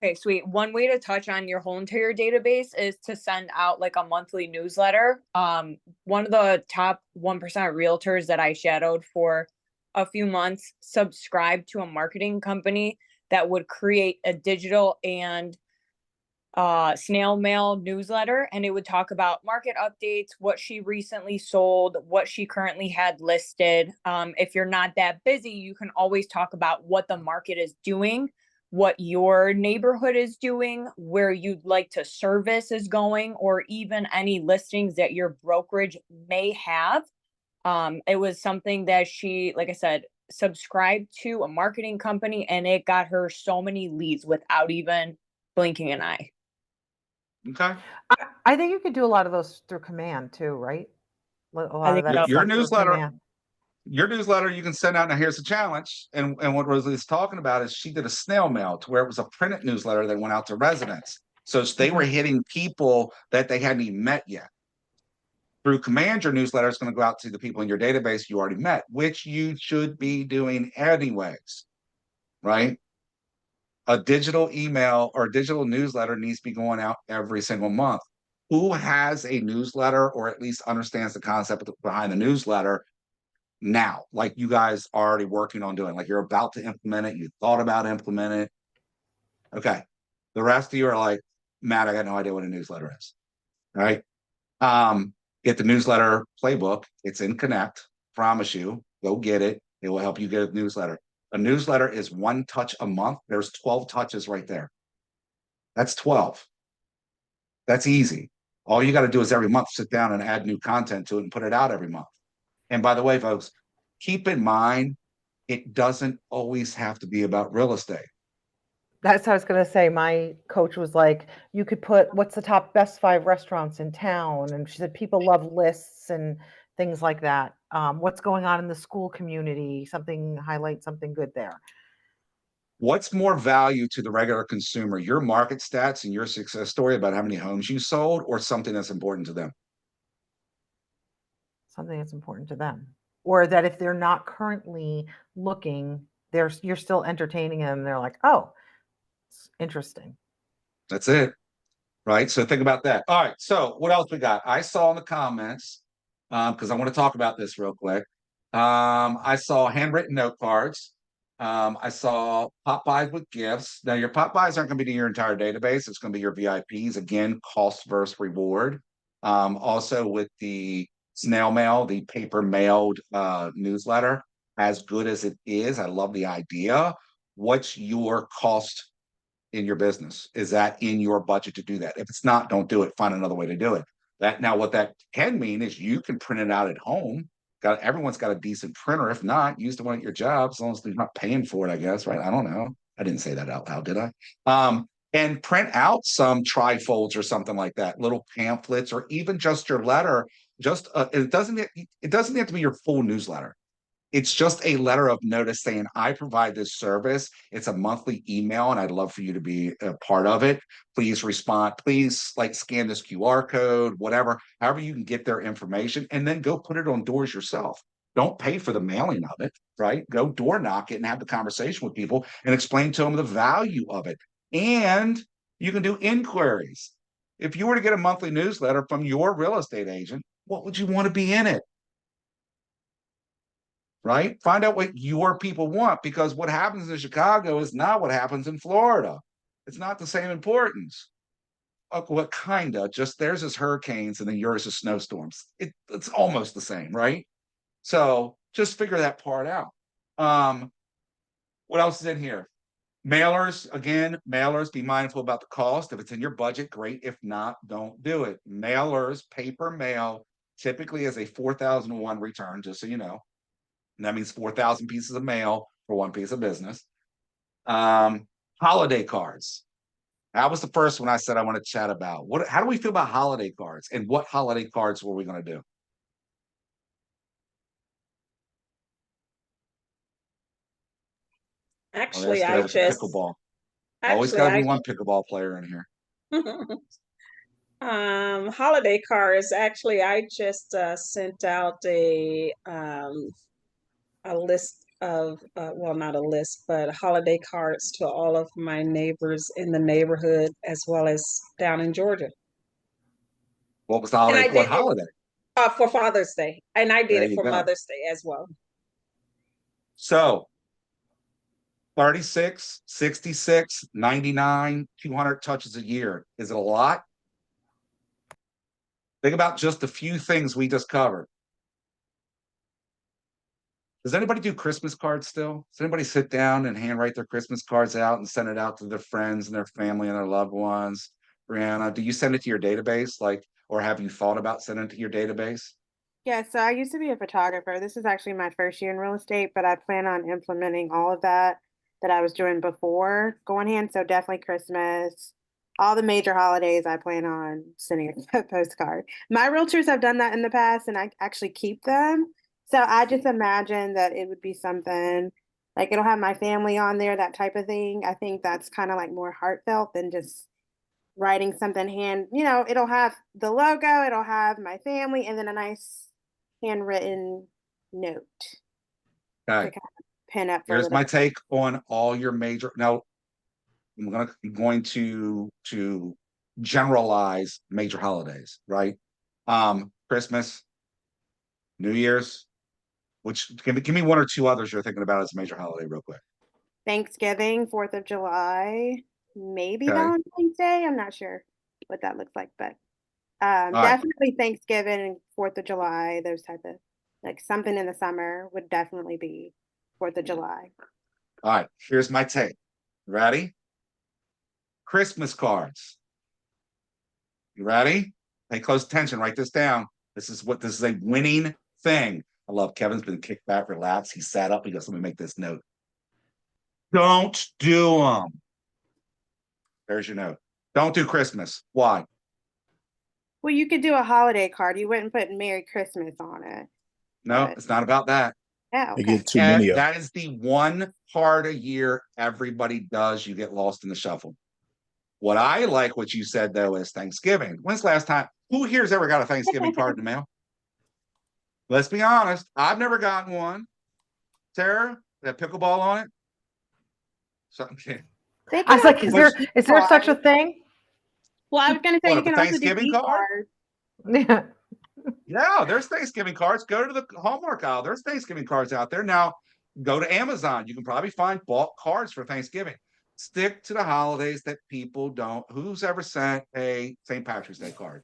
Okay, sweet. One way to touch on your whole entire database is to send out like a monthly newsletter. One of the top 1% realtors that I shadowed for a few months subscribed to a marketing company that would create a digital and snail mail newsletter, and it would talk about market updates, what she recently sold, what she currently had listed. If you're not that busy, you can always talk about what the market is doing, what your neighborhood is doing, where you'd like to service is going, or even any listings that your brokerage may have. It was something that she, like I said, subscribed to a marketing company and it got her so many leads without even blinking an eye. Okay. I think you could do a lot of those through command too, right? A lot think of that so. Your stuff through newsletter, command. your newsletter you can send out. Now here's the challenge. And what Rosalie's talking about is she did a snail mail to where it was a printed newsletter that went out to residents. So they were hitting people that they hadn't even met yet. Through command, your newsletter is going to go out to the people in your database you already met, which you should be doing anyways, right? A digital email or digital newsletter needs to be going out every single month. Who has a newsletter or at least understands the concept behind the newsletter now? Like you guys are already working on doing, like you're about to implement it, you thought about implementing it. Okay. The rest of you are like, Matt, I got no idea what a newsletter is. All right. Get the newsletter playbook. It's in Connect. Promise you, go get it. It will help you get a newsletter. A newsletter is 1 touch a month. There's 12 touches right there. That's 12. That's easy. All you got to do is every month sit down and add new content to it and put it out every month. And by the way, folks, keep in mind, it doesn't always have to be about real estate. That's what I was going to say. My coach was like, you could put what's the top best 5 restaurants in town. And she said, people love lists and things like that. What's going on in the school community, highlight something good there. What's more value to the regular consumer, your market stats and your success story about how many homes you sold, or something that's important to them? Something that's important to them. Or that if they're not currently looking, you're still entertaining them. They're like, oh, it's interesting. That's it. Right. So think about that. All right. So what else we got? I saw in the comments, because I want to talk about this real quick. I saw handwritten note cards. I saw pop buys with gifts. Now your pop buys aren't going to be to your entire database. It's going to be your VIPs. Again, cost versus reward. Also with the snail mail, the paper mailed newsletter, as good as it is, I love the idea. What's your cost in your business? Is that in your budget to do that? If it's not, don't do it. Find another way to do it. Now what that can mean is you can print it out at home. Everyone's got a decent printer. If not, use the one at your job, as long as they're not paying for it, I guess, right? I don't know. I didn't say that out loud, did I? And print out some trifolds or something like that, little pamphlets, or even just your letter. Just it doesn't have to be your full newsletter. It's just a letter of notice saying, I provide this service. It's a monthly email, and I'd love for you to be a part of it. Please respond. Please scan this QR code, whatever, however you can get their information, and then go put it on doors yourself. Don't pay for the mailing of it, right? Go door knock it and have the conversation with people and explain to them the value of it. And you can do inquiries. If you were to get a monthly newsletter from your real estate agent, what would you want to be in it? Right? Find out what your people want, because what happens in Chicago is not what happens in Florida. It's not the same importance. What kind of, just theirs is hurricanes and then yours is snowstorms. It's almost the same, right? So just figure that part out. What else is in here? Mailers, again, mailers, be mindful about the cost. If it's in your budget, great. If not, don't do it. Mailers, paper mail, typically is a 4,001 return, just so you know. And that means 4,000 pieces of mail for one piece of business. Holiday cards. That was the first one I said I want to chat about. How do we feel about holiday cards, and what holiday cards were we going to do? Actually, I just pickleball. Always got to be one pickleball player in here. Holiday cards. Actually, I just sent out a list of well, not a list, but holiday cards to all of my neighbors in the neighborhood, as well as down in Georgia. What was the holiday? What holiday? For Father's Day, and I did There it you for go. Mother's Day as well. So 36, 66, 99, 200 touches a year. Is it a lot? Think about just a few things we just covered. Does anybody do Christmas cards still? Does anybody sit down and handwrite their Christmas cards out and send it out to their friends and their family and their loved ones? Brianna, do you send it to your database, or have you thought about sending it to your database? Yeah, so I used to be a photographer. This is actually my first year in real estate, but I plan on implementing all of that I was doing before going hand. So definitely Christmas, all the major holidays, I plan on sending a postcard. My realtors have done that in the past, and I actually keep them. So I just imagine that it would be something like it'll have my family on there, that type of thing. I think that's kind of like more heartfelt than just writing something it'll have the logo, it'll have my family, and then a nice handwritten note to Okay, kind of pin up for here's whatever. my take on all your major, now, I'm going to generalize major holidays, right? Christmas, New Year's, which, give me one or two others you're thinking about as a major holiday real quick. Thanksgiving, 4th of July, maybe Okay, Valentine's Day. I'm not sure what that looks like, but all right, definitely Thanksgiving and 4th of July, those type of like something in the summer would definitely be 4th of July. all right, here's my take. Ready? Christmas cards. You ready? Pay close attention, write this down. This is a winning thing. I love Kevin's been kicked back, relaxed. He sat up, he goes, let me make this note. Don't do them. There's your note. Don't do Christmas. Why? Well, you could do a holiday card. You wouldn't put Merry Christmas on it. No, But it's not about that. yeah, They okay. get too many of. That is the one card a year everybody does. You get lost in the shuffle. What I like what you said though is Thanksgiving. When's the last time? Who here's ever got a Thanksgiving card in the mail? Let's be honest. I've never gotten one. Sarah, that pickleball on it? Something. They I was can like, also Which- is there such a thing? Well, I was gonna say What, you a can also do Thanksgiving gift card? cards. Yeah. Yeah, there's Thanksgiving cards. Go to the Hallmark aisle. There's Thanksgiving cards out there. Now, go to Amazon. You can probably find bulk cards for Thanksgiving. Stick to the holidays that people don't. Who's ever sent a St. Patrick's Day card?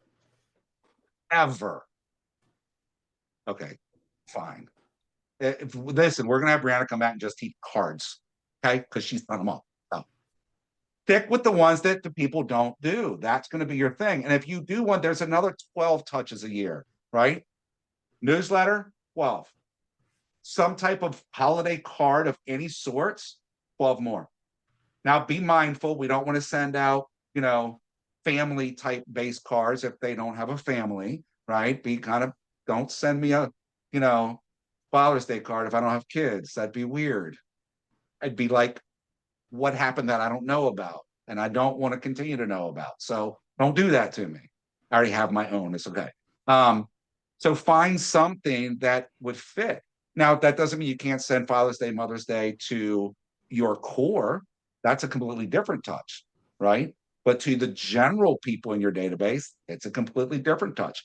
Ever. Okay, fine. Listen, we're gonna have Brianna come back and just teach cards, okay? Because she's done them all. So, stick with the ones that the people don't do. That's going to be your thing. And if you do one, there's another 12 touches a year, right? Newsletter, 12. Some type of holiday card of any sorts, 12 more. Now, be mindful. We don't want to send out, family type base cards if they don't have a family, right? Don't send me a, Father's Day card if I don't have kids. That'd be weird. I'd be like, what happened that I don't know about and I don't want to continue to know about. So don't do that to me. I already have my own. It's okay. So find something that would fit. Now, that doesn't mean you can't send Father's Day, Mother's Day to your core. That's a completely different touch, right? But to the general people in your database, it's a completely different touch.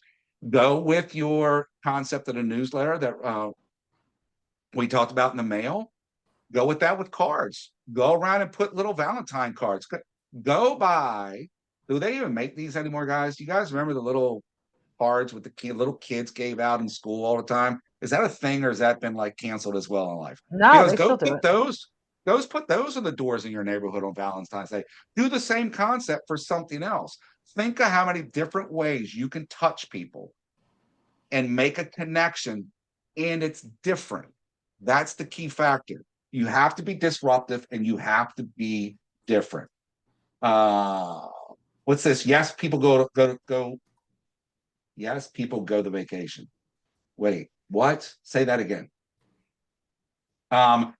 Go with your concept of a newsletter that we talked about in the mail. Go with that with cards. Go around and put little Valentine cards. Go buy. Do they even make these anymore, guys? Do you guys remember the little cards with the little kids gave out in school all the time? Is that a thing, or has that been like canceled as well in life? No, Because they go still do put it. those. Put those on the doors in your neighborhood on Valentine's Day. Do the same concept for something else. Think of how many different ways you can touch people and make a connection, and it's different. That's the key factor. You have to be disruptive and you have to be different. What's this? Yes, people go. Yes, people go to vacation. Wait, what? Say that again. Anna,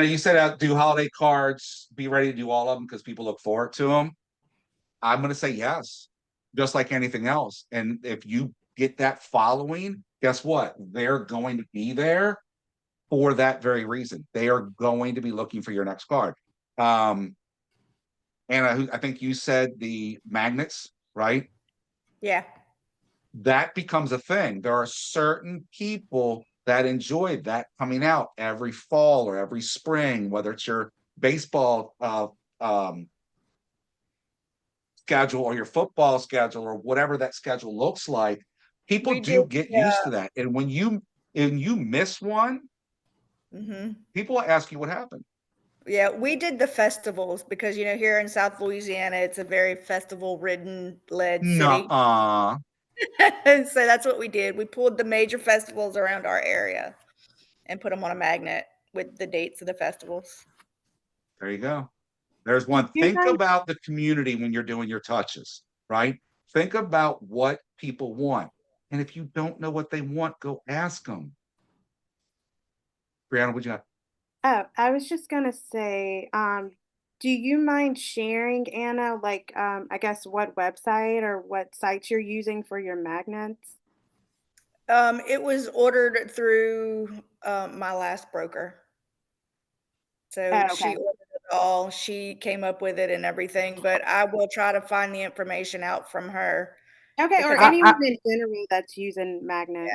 you said do holiday cards, be ready to do all of them because people look forward to them. I'm going to say yes, just like anything else. And if you get that following, guess what? They're going to be there for that very reason. They are going to be looking for your next card. And I think you said the magnets, right? Yeah. That becomes a thing. There are certain people that enjoy that coming out every fall or every spring, whether it's your baseball schedule or your football schedule or whatever that schedule looks like. People do get used to that. And when you miss one, people ask you what happened. Yeah, we did the festivals because here in South Louisiana, it's a very festival ridden led city. Nuh-uh. So that's what we did. We pulled the major festivals around our area and put them on a magnet with the dates of the festivals. There you go. There's one. you Think guys- about the community when you're doing your touches, right? Think about what people want. And if you don't know what they want, go ask them. Brianna, what you got? Oh, I was just gonna say, do you mind sharing, Anna, like, I guess what website or what sites you're using for your magnets? It was ordered through my last broker. So Oh, she okay. ordered it all. She came up with it and everything, but I will try to find the information out from her. Okay, or because anyone in general that's using magnets.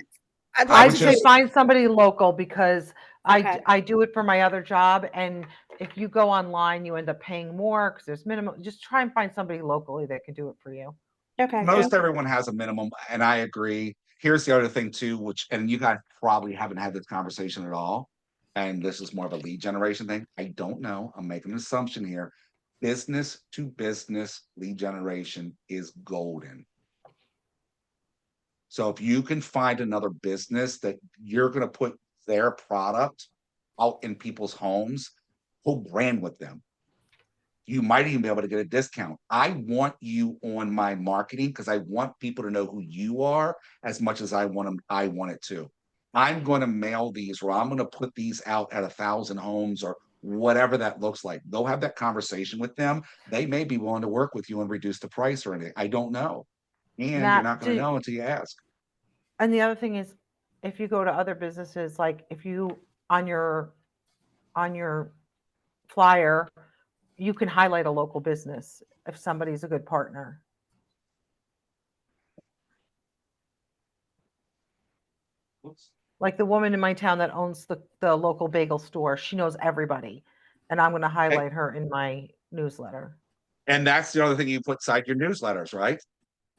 I'd I like I'd would to say just- see find somebody local because Okay. I do it for my other job, and if you go online, you end up paying more because there's minimum. Just try and find somebody locally that can do it for you. Okay, Most thank you. everyone has a minimum, and I agree. Here's the other thing too, which, and you guys probably haven't had this conversation at all. And this is more of a lead generation thing. I don't know. I'm making an assumption here. Business to business lead generation is golden. So if you can find another business that you're going to put their product out in people's homes, co-brand with them. You might even be able to get a discount. I want you on my marketing because I want people to know who you are as much as I want them. I want it to. I'm going to mail these, or I'm going to put these out at 1,000 homes, or whatever that looks like. Go have that conversation with them. They may be willing to work with you and reduce the price or anything. I don't know, and you're Matt, not going to know until you ask. And the other thing is, if you go to other businesses, like if you on your flyer, you can highlight a local business if somebody's a good partner. Whoops. Like the woman in my town that owns the local bagel store, she knows everybody, and I'm going to highlight her in my newsletter. And that's the other thing you put inside your newsletters, right?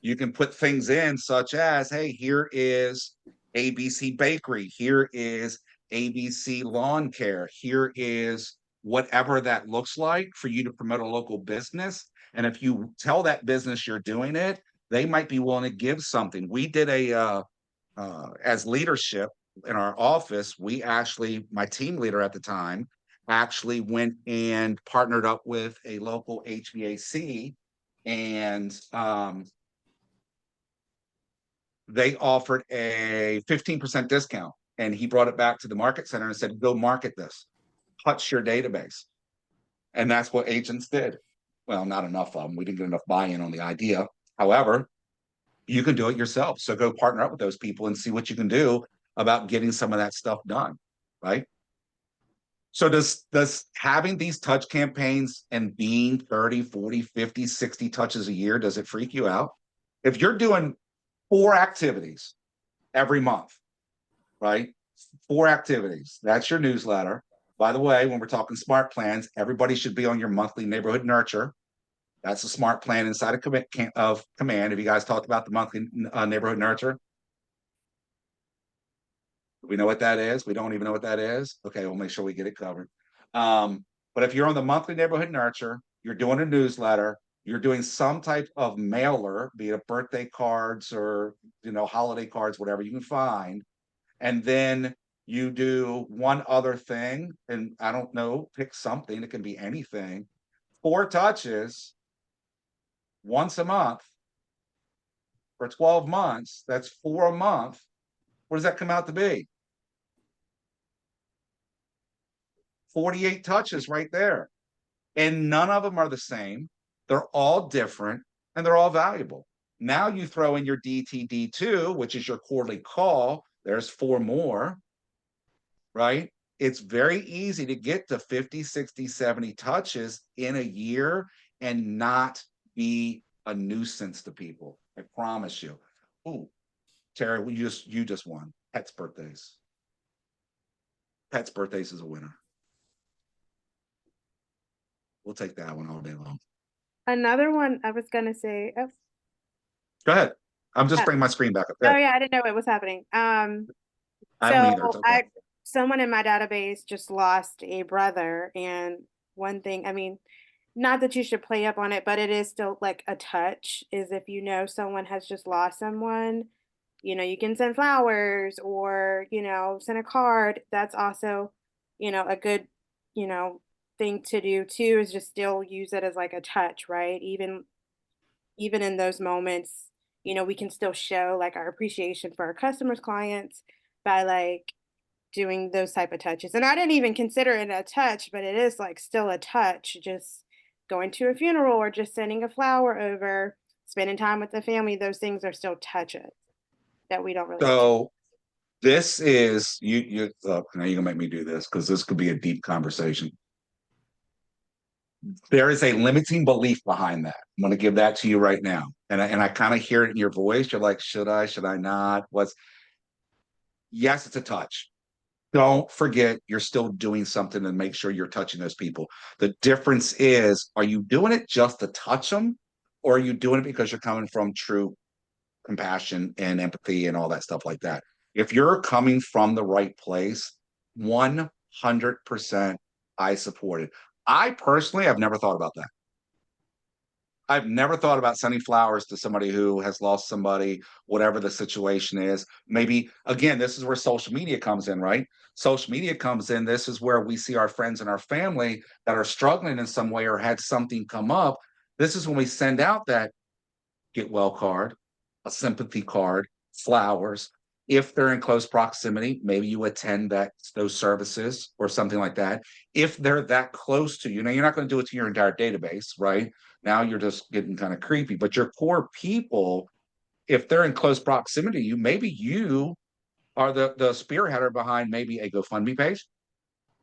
You can put things in such as, hey, here is ABC Bakery, here is ABC Lawn Care, here is whatever that looks like for you to promote a local business. And if you tell that business you're doing it, they might be willing to give something. We did as leadership in our office, we actually, my team leader at the time, actually went and partnered up with a local HVAC, and they offered a 15% discount. And he brought it back to the market center and said, go market this, touch your database. And that's what agents did. Well, not enough of them. We didn't get enough buy-in on the idea. However, you can do it yourself. So go partner up with those people and see what you can do about getting some of that stuff done, right? So does having these touch campaigns and being 30, 40, 50, 60 touches a year, does it freak you out? If you're doing 4 activities every month, right? 4 activities, that's your newsletter. By the way, when we're talking smart plans, everybody should be on your monthly neighborhood nurture. That's a smart plan inside of Command. Have you guys talked about the monthly neighborhood nurture? We know what that is. We don't even know what that is. Okay, we'll make sure we get it covered. But if you're on the monthly neighborhood nurture, you're doing a newsletter, you're doing some type of mailer, be it birthday cards or holiday cards, whatever you can find, and then you do one other thing, and I don't know, pick something. It can be anything. 4 touches once a month for 12 months. That's 4 a month. What does that come out to be? 48 touches right there. And none of them are the same. They're all different and they're all valuable. Now you throw in your DTD2, which is your quarterly call. There's 4 more, right? It's very easy to get to 50, 60, 70 touches in a year and not be a nuisance to people. I promise you. Ooh, Terry, you just won. Pets birthdays. Pets birthdays is a winner. We'll take that one all day long. Another one I was gonna say. Oh, Go ahead. I'm just bringing my screen back up. oh yeah, I didn't know what was happening. I don't either. It's okay. Someone in my database just lost a brother, and one thing, I mean, not that you should play up on it, but it is still like a touch, is if you know someone has just lost someone, you can send flowers or, send a card. That's also, a good, you know, thing to do too, is just still use it as like a touch, right? Even in those moments, we can still show like our appreciation for our customers, clients by like doing those type of touches. And I didn't even consider it a touch, but it is like still a touch, just going to a funeral or just sending a flower over, spending time with the family. Those things are still touches that we don't really do. So this is now you're gonna make me do this because this could be a deep conversation. There is a limiting belief behind that. I'm going to give that to you right now. And I kind of hear it in your voice. You're like, should I not? Yes, it's a touch. Don't forget you're still doing something and make sure you're touching those people. The difference is, are you doing it just to touch them? Or are you doing it because you're coming from true compassion and empathy and all that stuff like that? If you're coming from the right place, 100% I support it. I personally have never thought about that. I've never thought about sending flowers to somebody who has lost somebody, whatever the situation is. Maybe, again, this is where social media comes in, right? Social media comes in. This is where we see our friends and our family that are struggling in some way or had something come up. This is when we send out that get well card, a sympathy card, flowers. If they're in close proximity, maybe you attend those services or something like that. If they're that close to you, now you're not going to do it to your entire database, right? Now you're just getting kind of creepy, but your core people, if they're in close proximity to you, maybe you are the spearheader behind maybe a GoFundMe page.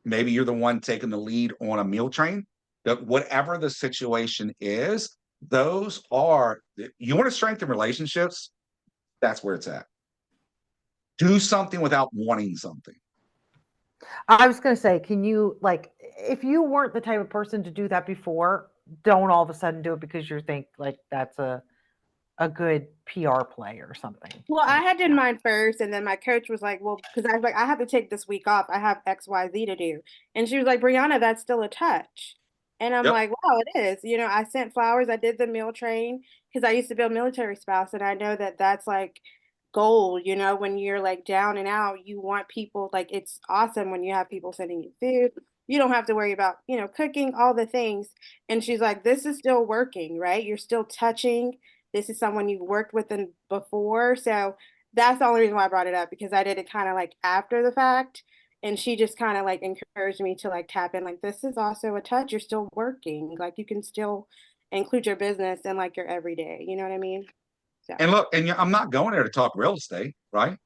Maybe you're the one taking the lead on a meal train. That whatever the situation is, you want to strengthen relationships, that's where it's at. Do something without wanting something. I was going to say, can you, like, if you weren't the type of person to do that before, don't all of a sudden do it because you think like that's a good PR play or something. Well, I had done mine first, and then my coach was like, well, because I was like, I have to take this week off. I have XYZ to do. And she was like, Brianna, that's still a touch. And I'm like, wow, it is. I sent flowers. I did the meal train because I used to be a military spouse, and I know that that's like gold, when you're like down and out, you want people, like, it's awesome when you have people sending you food. You don't have to worry about, cooking, all the things. And she's like, this is still working, right? You're still touching. This is someone you've worked with before. So that's the only reason why I brought it up, because I did it kind of like after the fact. And she just kind of like encouraged me to like tap in, like, this is also a touch. You're still working. Like, you can still include your business in like your everyday, you know what I mean? So. And look, I'm not going there to talk real estate, right?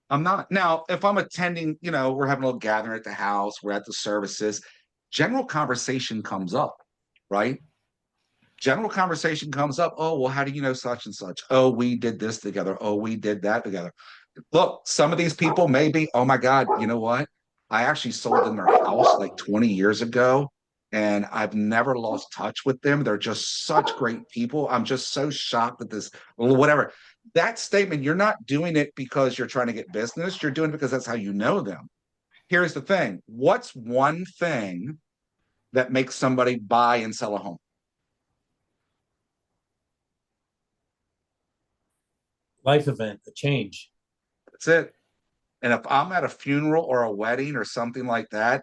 I'm not. Now, if I'm attending, we're having a little gathering at the house, we're at the services, general conversation comes up, right? General conversation comes up. Oh, well, how do you know such and such? Oh, we did this together. Oh, we did that together. Look, some of these people maybe, oh my God, you know what? I actually sold them their house like 20 years ago, and I've never lost touch with them. They're just such great people. I'm just so shocked at this, whatever. That statement, you're not doing it because you're trying to get business. You're doing it because that's how you know them. Here's the thing. What's one thing that makes somebody buy and sell a home? Life event, a change. That's it. And if I'm at a funeral or a wedding or something like that,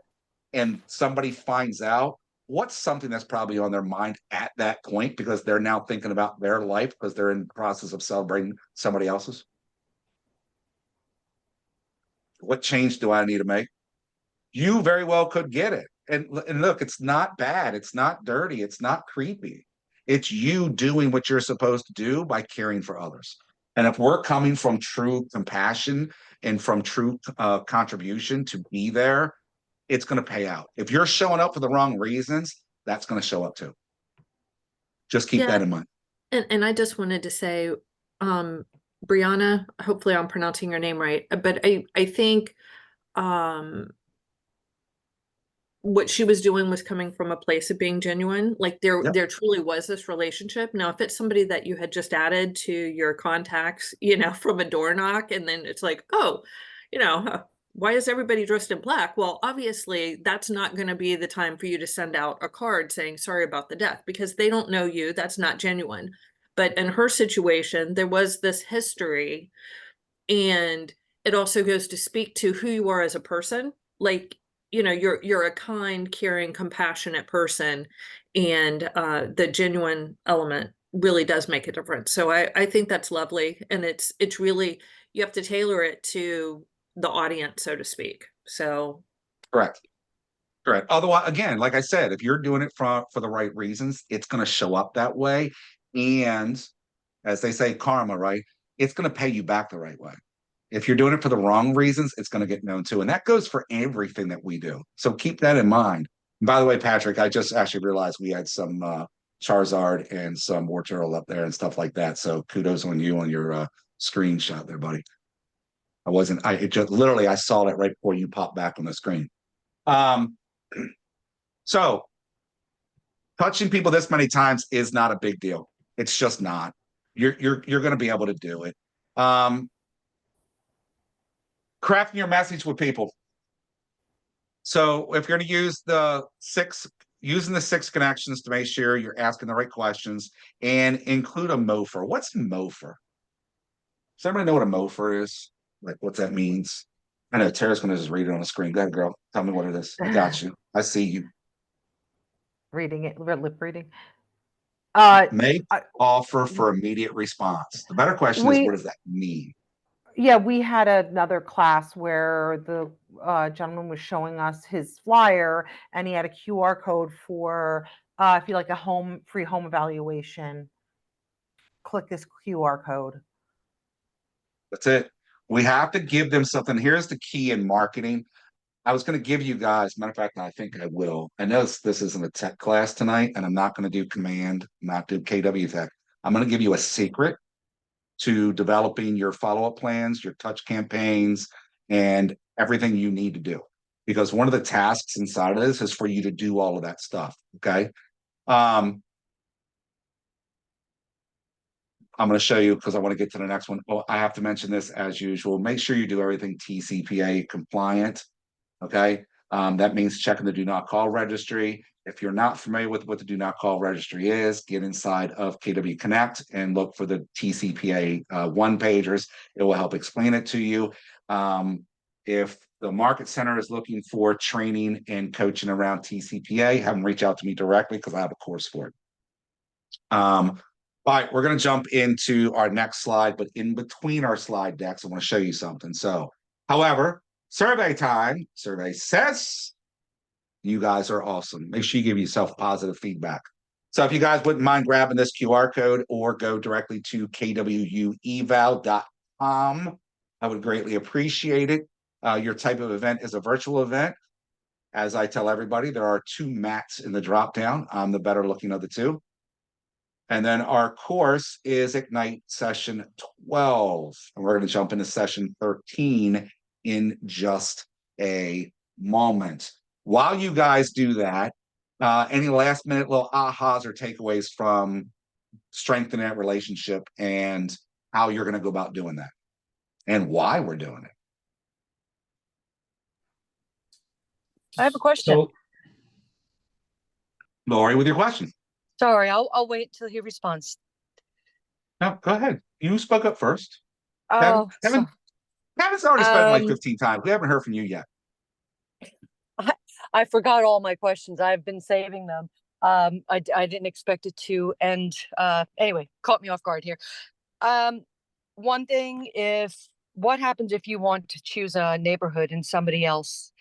and somebody finds out, what's something that's probably on their mind at that point, because they're now thinking about their life because they're in the process of celebrating somebody else's? What change do I need to make? You very well could get it. And look, it's not bad. It's not dirty. It's not creepy. It's you doing what you're supposed to do by caring for others. And if we're coming from true compassion and from true contribution to be there, it's going to pay out. If you're showing up for the wrong reasons, that's going to show up too. Just keep that in mind. And I just wanted to say, Brianna, hopefully I'm pronouncing your name right, but I think what she was doing was coming from a place of being genuine. Like there truly was this relationship. Now, if it's somebody that you had just added to your contacts, from a door knock, and then it's like, oh, why is everybody dressed in black? Well, obviously that's not going to be the time for you to send out a card saying sorry about the death because they don't know you. That's not genuine. But in her situation, there was this history, and it also goes to speak to who you are as a person. Like, you know, you're a kind, caring, compassionate person, and the genuine element really does make a difference. So I think that's lovely, and it's really, you have to tailor it to the audience, so to speak. So Correct. Correct. Otherwise, again, like I said, if you're doing it for the right reasons, it's going to show up that way. And as they say, karma, right? It's going to pay you back the right way. If you're doing it for the wrong reasons, it's going to get known too. And that goes for everything that we do. So keep that in mind. And by the way, Patrick, I just actually realized we had some Charizard and some War Turtle up there and stuff like that. So kudos on you on your screenshot there, buddy. It just literally, I saw that right before you popped back on the screen. So touching people this many times is not a big deal. It's just not. You're going to be able to do it. Crafting your message with people. So if you're going to use using the 6 connections to make sure you're asking the right questions and include a MOFR. What's a MOFR? Does everybody know what a MOFR is? Like what that means? I know Tara's going to just read it on the screen. Go ahead, girl. Tell me what it is. I got you. I see you. Reading it, lip reading. Make offer for immediate response. The better question is, what does that mean? Yeah, we had another class where the gentleman was showing us his flyer, and he had a QR code for if you like a free home evaluation, click this QR code. That's it. We have to give them something. Here's the key in marketing. I was going to give you guys, matter of fact, I think I will. I know this isn't a tech class tonight, and I'm not going to do command, not do KW tech. I'm going to give you a secret to developing your follow-up plans, your touch campaigns, and everything you need to do. Because one of the tasks inside of this is for you to do all of that stuff. Okay. I'm going to show you because I want to get to the next one. Oh, I have to mention this as usual. Make sure you do everything TCPA compliant. Okay. That means checking the do not call registry. If you're not familiar with what the do not call registry is, get inside of KW Connect and look for the TCPA one pagers. It will help explain it to you. If the market center is looking for training and coaching around TCPA, have them reach out to me directly because I have a course for it. All right, we're going to jump into our next slide, but in between our slide decks, I want to show you something. So, however, survey time. Survey says you guys are awesome. Make sure you give yourself positive feedback. So if you guys wouldn't mind grabbing this QR code or go directly to kwueval.com, I would greatly appreciate it. Your type of event is a virtual event. As I tell everybody, there are 2 mats in the drop down. I'm the better looking of the 2. And then our course is Ignite session 12. And we're going to jump into session 13 in just a moment. While you guys do that, any last minute little ahas or takeaways from strengthening that relationship and how you're going to go about doing that and why we're doing it? I have a question. So, Lori, with your question. Sorry, I'll wait till he responds. No, go ahead. You spoke up first. Oh, Kevin's already spoken like 15 times. We haven't heard from you yet. I forgot all my questions. I've been saving them. I didn't expect it to end. Anyway, caught me off guard here. One thing, what happens if you want to choose a neighborhood and somebody else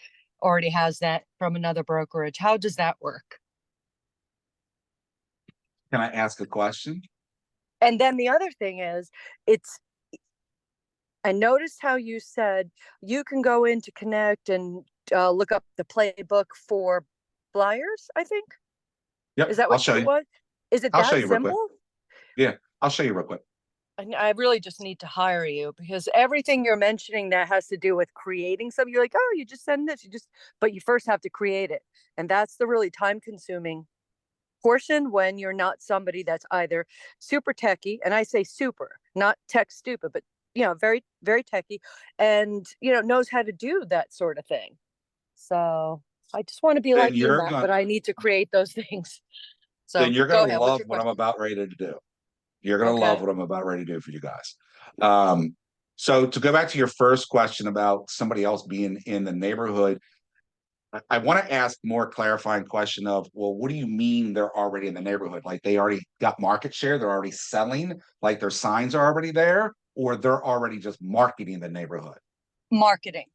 already has that from another brokerage? How does that work? Can I ask a question? And then the other thing is, I noticed how you said you can go into Connect and look up the playbook for flyers, I think. Yep. Is that what it was? Is it that simple? Yeah, I'll show you real quick. I really just need to hire you because everything you're mentioning that has to do with creating something, you're like, oh, you just send this, but you first have to create it. And that's the really time consuming portion when you're not somebody that's either super techie, and I say super, not tech stupid, but very, very techy and, knows how to do that sort of thing. So I just want to be Then like you, you're Matt, gonna but I need to create those things. then So you're go gonna ahead. What's love your what I'm question? about ready to do. You're gonna love Okay. what I'm about ready to do for you guys. So to go back to your first question about somebody else being in the neighborhood, I want to ask more clarifying question of, well, what do you mean they're already in the neighborhood? Like they already got market share, they're already selling, like their signs are already there, or they're already just marketing the neighborhood? Marketing.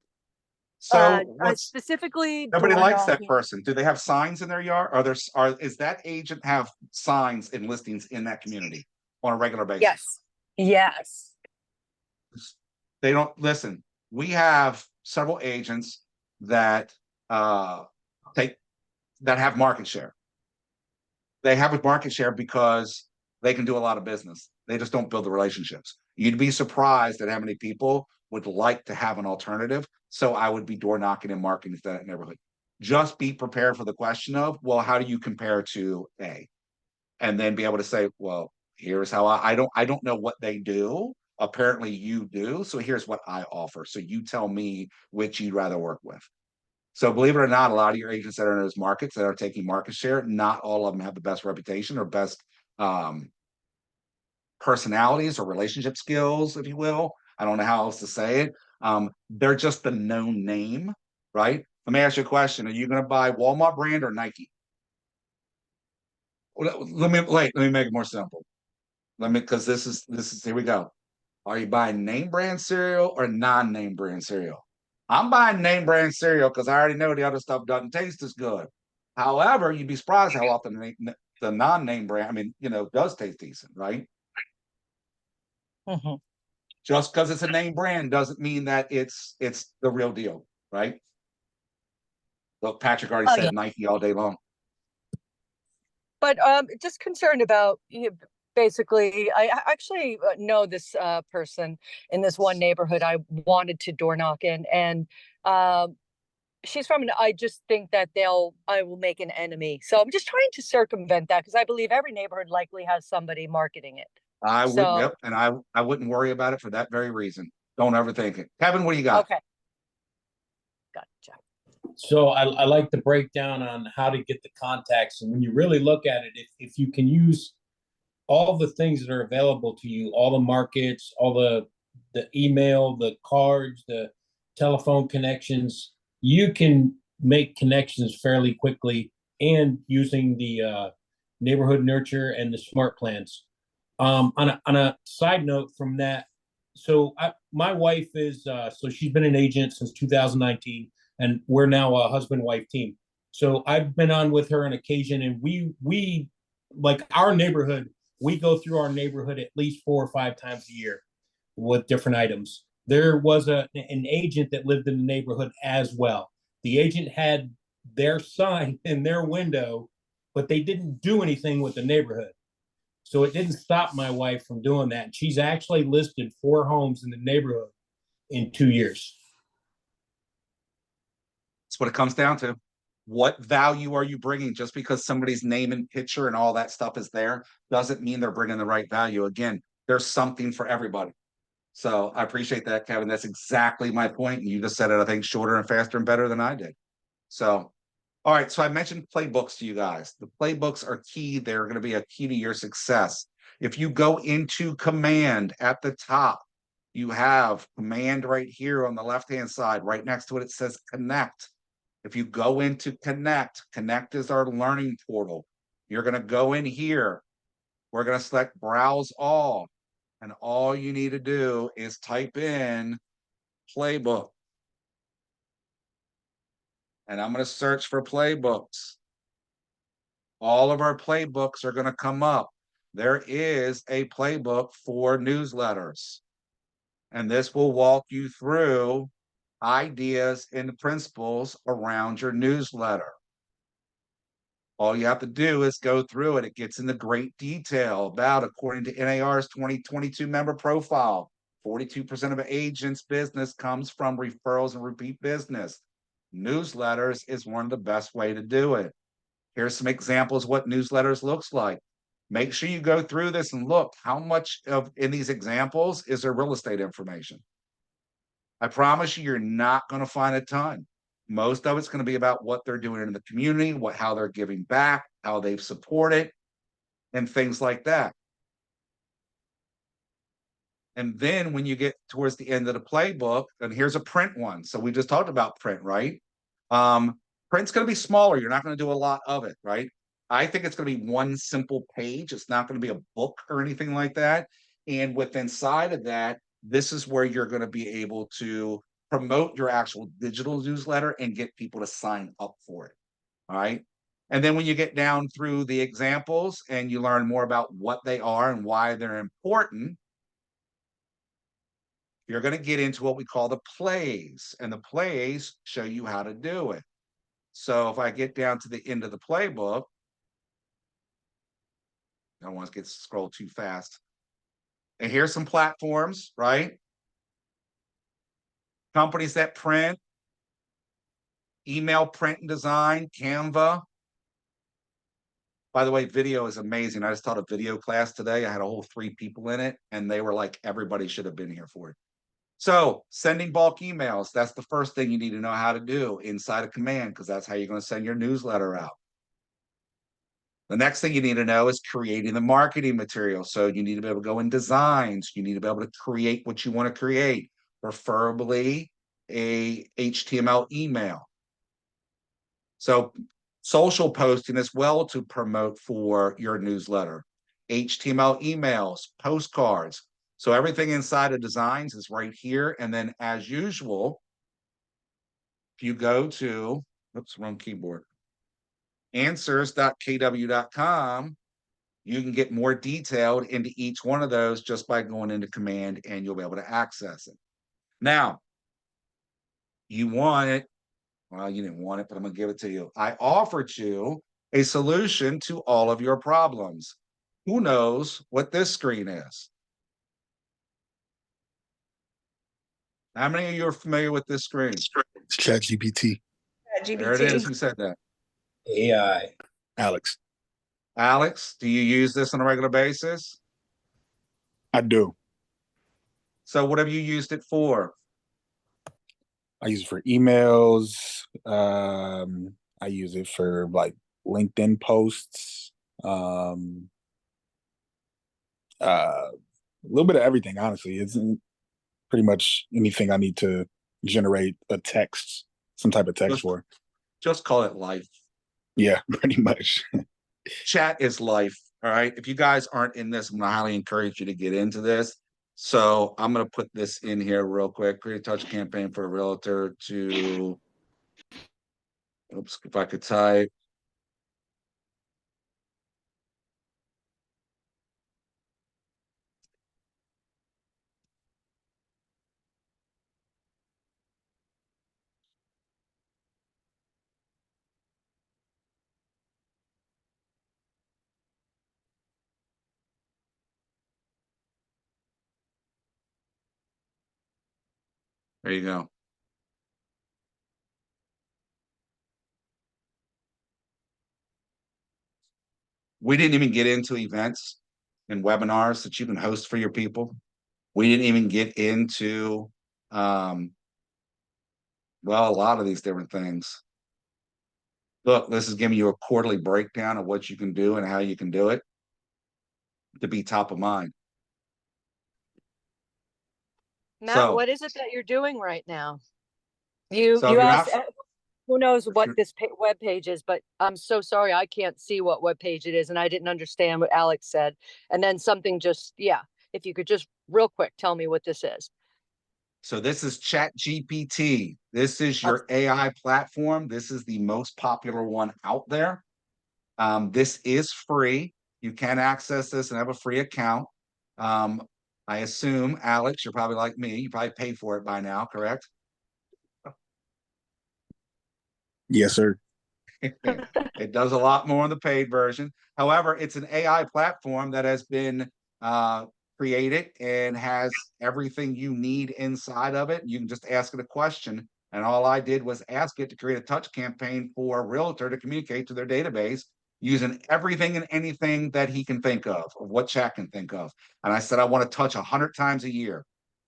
So what's Specifically nobody door likes that knocking. person? Do they have signs in their yard? Is that agent have signs and listings in that community on a regular basis? Yes. Yes. They don't listen. We have several agents that take that have market share. They have a market share because they can do a lot of business. They just don't build the relationships. You'd be surprised at how many people would like to have an alternative. So I would be door knocking and marketing to that neighborhood. Just be prepared for the question of, well, how do you compare to A? And then be able to say, well, here's how I don't know what they do. Apparently you do. So here's what I offer. So you tell me which you'd rather work with. So believe it or not, a lot of your agents that are in those markets that are taking market share, not all of them have the best reputation or best personalities or relationship skills, if you will. I don't know how else to say it. They're just the known name, right? Let me ask you a question. Are you going to buy Walmart brand or Nike? Let me make it more simple. Because this is here we go. Are you buying name brand cereal or non-name brand cereal? I'm buying name brand cereal because I already know the other stuff doesn't taste as good. However, you'd be surprised how often the non-name brand, does taste decent, right? Mm-hmm. Just because it's a name brand doesn't mean that it's the real deal, right? Look, Patrick already said Nike all day long. But just concerned about basically, I actually know this person in this one neighborhood I wanted to door knock in, and she's from I just think that I will make an enemy. So I'm just trying to circumvent that because I believe every neighborhood likely has somebody marketing it. I would, yep, and I wouldn't worry about it for that very reason. Don't overthink it. Kevin, what do you got? Okay. Gotcha. So I like the breakdown on how to get the contacts. And when you really look at it, if you can use all the things that are available to you, all the markets, all the email, the cards, the telephone connections, you can make connections fairly quickly and using the neighborhood nurture and the smart plans. On a side note from that, so my wife is so she's been an agent since 2019, and we're now a husband-wife team. So I've been on with her on occasion, and we like our neighborhood. We go through our neighborhood at least 4 or 5 times a year with different items. There was an agent that lived in the neighborhood as well. The agent had their sign in their window, but they didn't do anything with the neighborhood. So it didn't stop my wife from doing that. She's actually listed 4 homes in the neighborhood in 2 years. That's what it comes down to. What value are you bringing? Just because somebody's name and picture and all that stuff is there doesn't mean they're bringing the right value. Again, there's something for everybody. So I appreciate that, Kevin. That's exactly my point. And you just said it, I think, shorter and faster and better than I did. So, all right. So I mentioned playbooks to you guys. The playbooks are key. They're going to be a key to your success. If you go into command at the top, you have command right here on the left-hand side. Right next to it, it says connect. If you go into Connect, Connect is our learning portal. You're going to go in here. We're going to select Browse All. And all you need to do is type in Playbook. And I'm going to search for playbooks. All of our playbooks are going to come up. There is a playbook for newsletters. And this will walk you through ideas and principles around your newsletter. All you have to do is go through it. It gets into great detail about, according to NAR's 2022 member profile, 42% of an agent's business comes from referrals and repeat business. Newsletters is one of the best way to do it. Here's some examples what newsletters looks like. Make sure you go through this and look how much of in these examples is there real estate information. I promise you, you're not going to find a ton. Most of it's going to be about what they're doing in the community, how they're giving back, how they've supported, and things like that. And then when you get towards the end of the playbook, and here's a print one. So we just talked about print, right? Print's going to be smaller. You're not going to do a lot of it, right? I think it's going to be one simple page. It's not going to be a book or anything like that. And with inside of that, this is where you're going to be able to promote your actual digital newsletter and get people to sign up for it. All right. And then when you get down through the examples and you learn more about what they are and why they're important, you're going to get into what we call the plays, and the plays show you how to do it. So if I get down to the end of the playbook, I don't want to scroll too fast. And here's some platforms, right? Companies that print, email, print and design, Canva. By the way, video is amazing. I just taught a video class today. I had a whole 3 people in it, and they were like, everybody should have been here for it. So sending bulk emails, that's the first thing you need to know how to do inside of Command, because that's how you're going to send your newsletter out. The next thing you need to know is creating the marketing material. So you need to be able to go in designs. You need to be able to create what you want to create, preferably a HTML email. So social posting as well to promote for your newsletter, HTML emails, postcards. So everything inside of designs is right here. And then as usual, if you go to, oops, wrong keyboard, answers.kw.com, you can get more detailed into each one of those just by going into Command, and you'll be able to access it. Now, you want it, well, you didn't want it, but I'm going to give it to you. I offered you a solution to all of your problems. Who knows what this screen is? How many of you are familiar with this screen? ChatGPT. There it is. Who said that? AI. Alex. Alex, do you use this on a regular basis? I do. So what have you used it for? I use it for emails. I use it for like LinkedIn posts. A little bit of everything, honestly. It's pretty much anything I need to generate a text, some type of text for. Just call it life. Yeah, pretty much. Chat is life. All right. If you guys aren't in this, I'm gonna highly encourage you to get into this. So I'm gonna put this in here real quick. Create a touch campaign for a realtor to, oops, if I could type. There you go. We didn't even get into events and webinars that you can host for your people. We didn't even get into, well, a lot of these different things. Look, this is giving you a quarterly breakdown of what you can do and how you can do it to be top of mind. Matt, what is it that you're doing right now? You So if you're asked, not- who knows what you're- this web page is, but I'm so sorry I can't see what web page it is, and I didn't understand what Alex said. And then something just, yeah, if you could just real quick tell me what this is. So this is ChatGPT. This is your AI platform. This is the most popular one out there. This is free. You can access this and have a free account. I assume, Alex, you're probably like me. You probably paid for it by now, correct? Yes, sir. It does a lot more on the paid version. However, it's an AI platform that has been created and has everything you need inside of it. You can just ask it a question. And all I did was ask it to create a touch campaign for a realtor to communicate to their database using everything and anything that he can think of what chat can think of. And I said, I want to touch 100 times a year.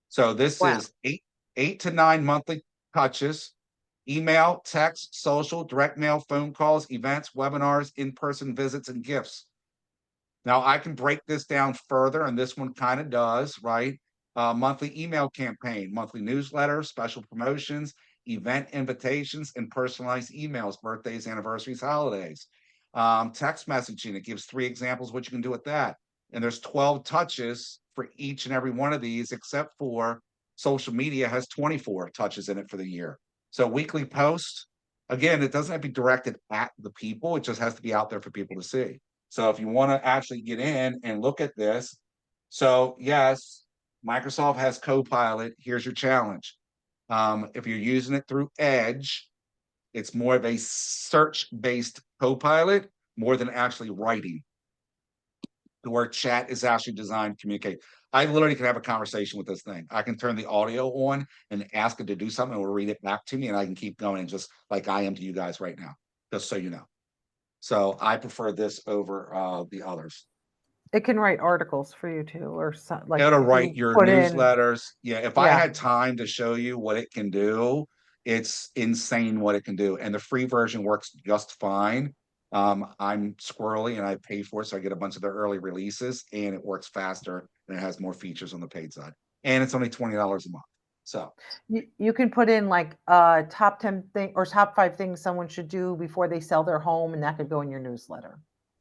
So this Wow. is 8 to 9 monthly touches, email, text, social, direct mail, phone calls, events, webinars, in-person visits, and gifts. Now I can break this down further, and this one kind of does, right? Monthly email campaign, monthly newsletter, special promotions, event invitations, and personalized emails, birthdays, anniversaries, holidays. Text messaging, it gives 3 examples what you can do with that. And there's 12 touches for each and every one of these, except for social media has 24 touches in it for the year. So weekly posts, again, it doesn't have to be directed at the people, it just has to be out there for people to see. So if you want to actually get in and look at this, so yes, Microsoft has Copilot. Here's your challenge. If you're using it through Edge, it's more of a search-based Copilot more than actually writing. Where chat is actually designed to communicate. I literally can have a conversation with this thing. I can turn the audio on and ask it to do something, and it'll read it back to me, and I can keep going just like I am to you guys right now, just so you know. So I prefer this over the others. It can write articles for you too, or like It'll if write you your put in, newsletters. Yeah, if I yeah. had time to show you what it can do, it's insane what it can do. And the free version works just fine. I'm squirrely and I pay for it, so I get a bunch of the early releases, and it works faster and it has more features on the paid side. And it's only $20 a month. So You can put in like top 10 thing or top 5 things someone should do before they sell their home, and that could go in your newsletter.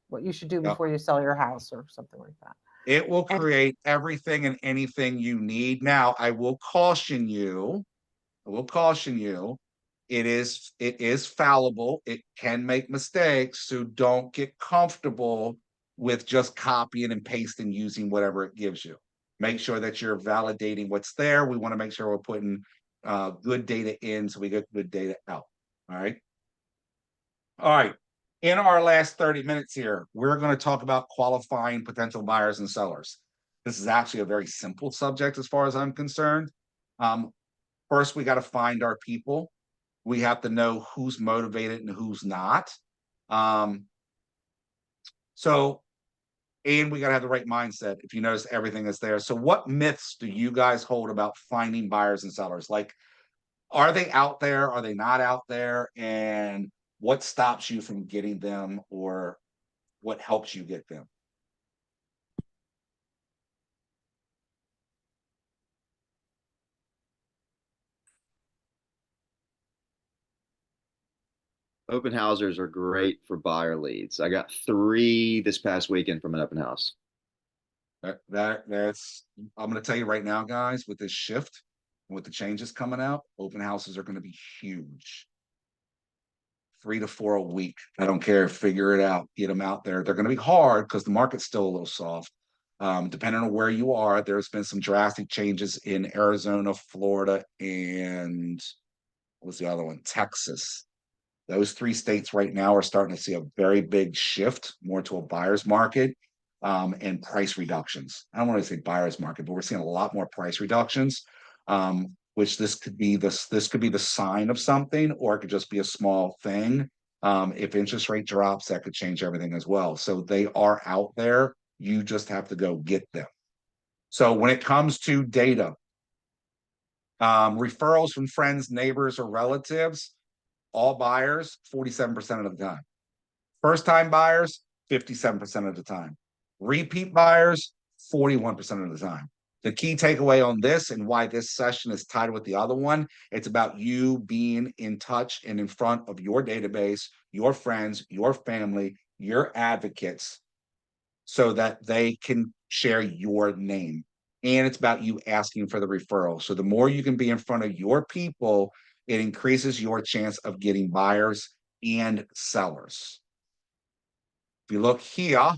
What you should do Yep. before you sell your house or something like that. It will create everything and anything you need. Now, I will caution you, it is fallible. It can make mistakes, so don't get comfortable with just copying and pasting using whatever it gives you. Make sure that you're validating what's there. We want to make sure we're putting good data in so we get good data out. All right. All right. In our last 30 minutes here, we're going to talk about qualifying potential buyers and sellers. This is actually a very simple subject as far as I'm concerned. First, we got to find our people. We have to know who's motivated and who's not. And we got to have the right mindset. If you notice, everything is there. So what myths do you guys hold about finding buyers and sellers? Like, are they out there? Are they not out there? And what stops you from getting them, or what helps you get them? Open houses are great for buyer leads. I got 3 this past weekend from an open house. That's I'm going to tell you right now, guys, with this shift and with the changes coming out, open houses are going to be huge. 3 to 4 a week. I don't care. Figure it out. Get them out there. They're going to be hard because the market's still a little soft. Depending on where you are, there's been some drastic changes in Arizona, Florida, and what was the other one? Texas. Those 3 states right now are starting to see a very big shift more to a buyer's market and price reductions. I don't want to say buyer's market, but we're seeing a lot more price reductions, which this could be the sign of something, or it could just be a small thing. If interest rate drops, that could change everything as well. So they are out there. You just have to go get them. So when it comes to data, referrals from friends, neighbors, or relatives, all buyers, 47% of the time. First-time buyers, 57% of the time. Repeat buyers, 41% of the time. The key takeaway on this, and why this session is tied with the other one, it's about you being in touch and in front of your database, your friends, your family, your advocates, so that they can share your name. And it's about you asking for the referral. So the more you can be in front of your people, it increases your chance of getting buyers and sellers. If you look here,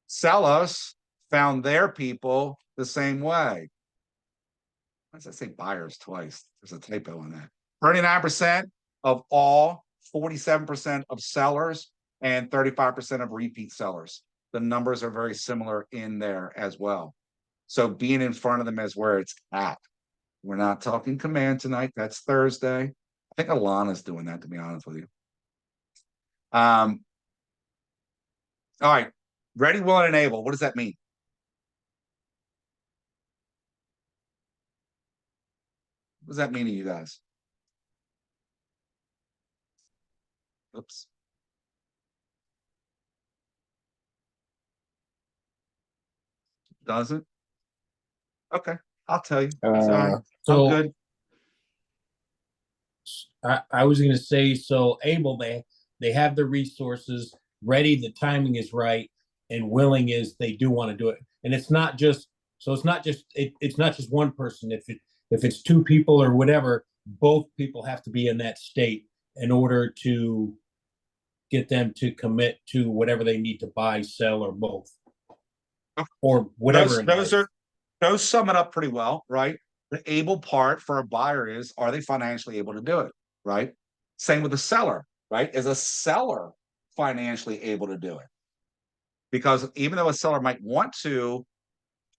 sellers found their people the same way. Why does I say buyers twice? There's a typo in that. 39% of all, 47% of sellers, and 35% of repeat sellers. The numbers are very similar in there as well. So being in front of them is where it's at. We're not talking command tonight. That's Thursday. I think Alana's doing that, to be honest with you. All right, ready, willing, and able. What does that mean? What does that mean to you guys? Oops. Doesn't? Okay, I'll tell you. Sorry. I'm So good. I was gonna say, so able, they have the resources, ready, the timing is right, and willing is they do want to do it. And it's not just, so it's not just, it's not just one person. If it's two people or whatever, both people have to be in that state in order to get them to commit to whatever they need to buy, sell, or both. Or whatever. Those sum it up pretty well, right? The able part for a buyer is, are they financially able to do it, right? Same with the seller, right? Is a seller financially able to do it? Because even though a seller might want to,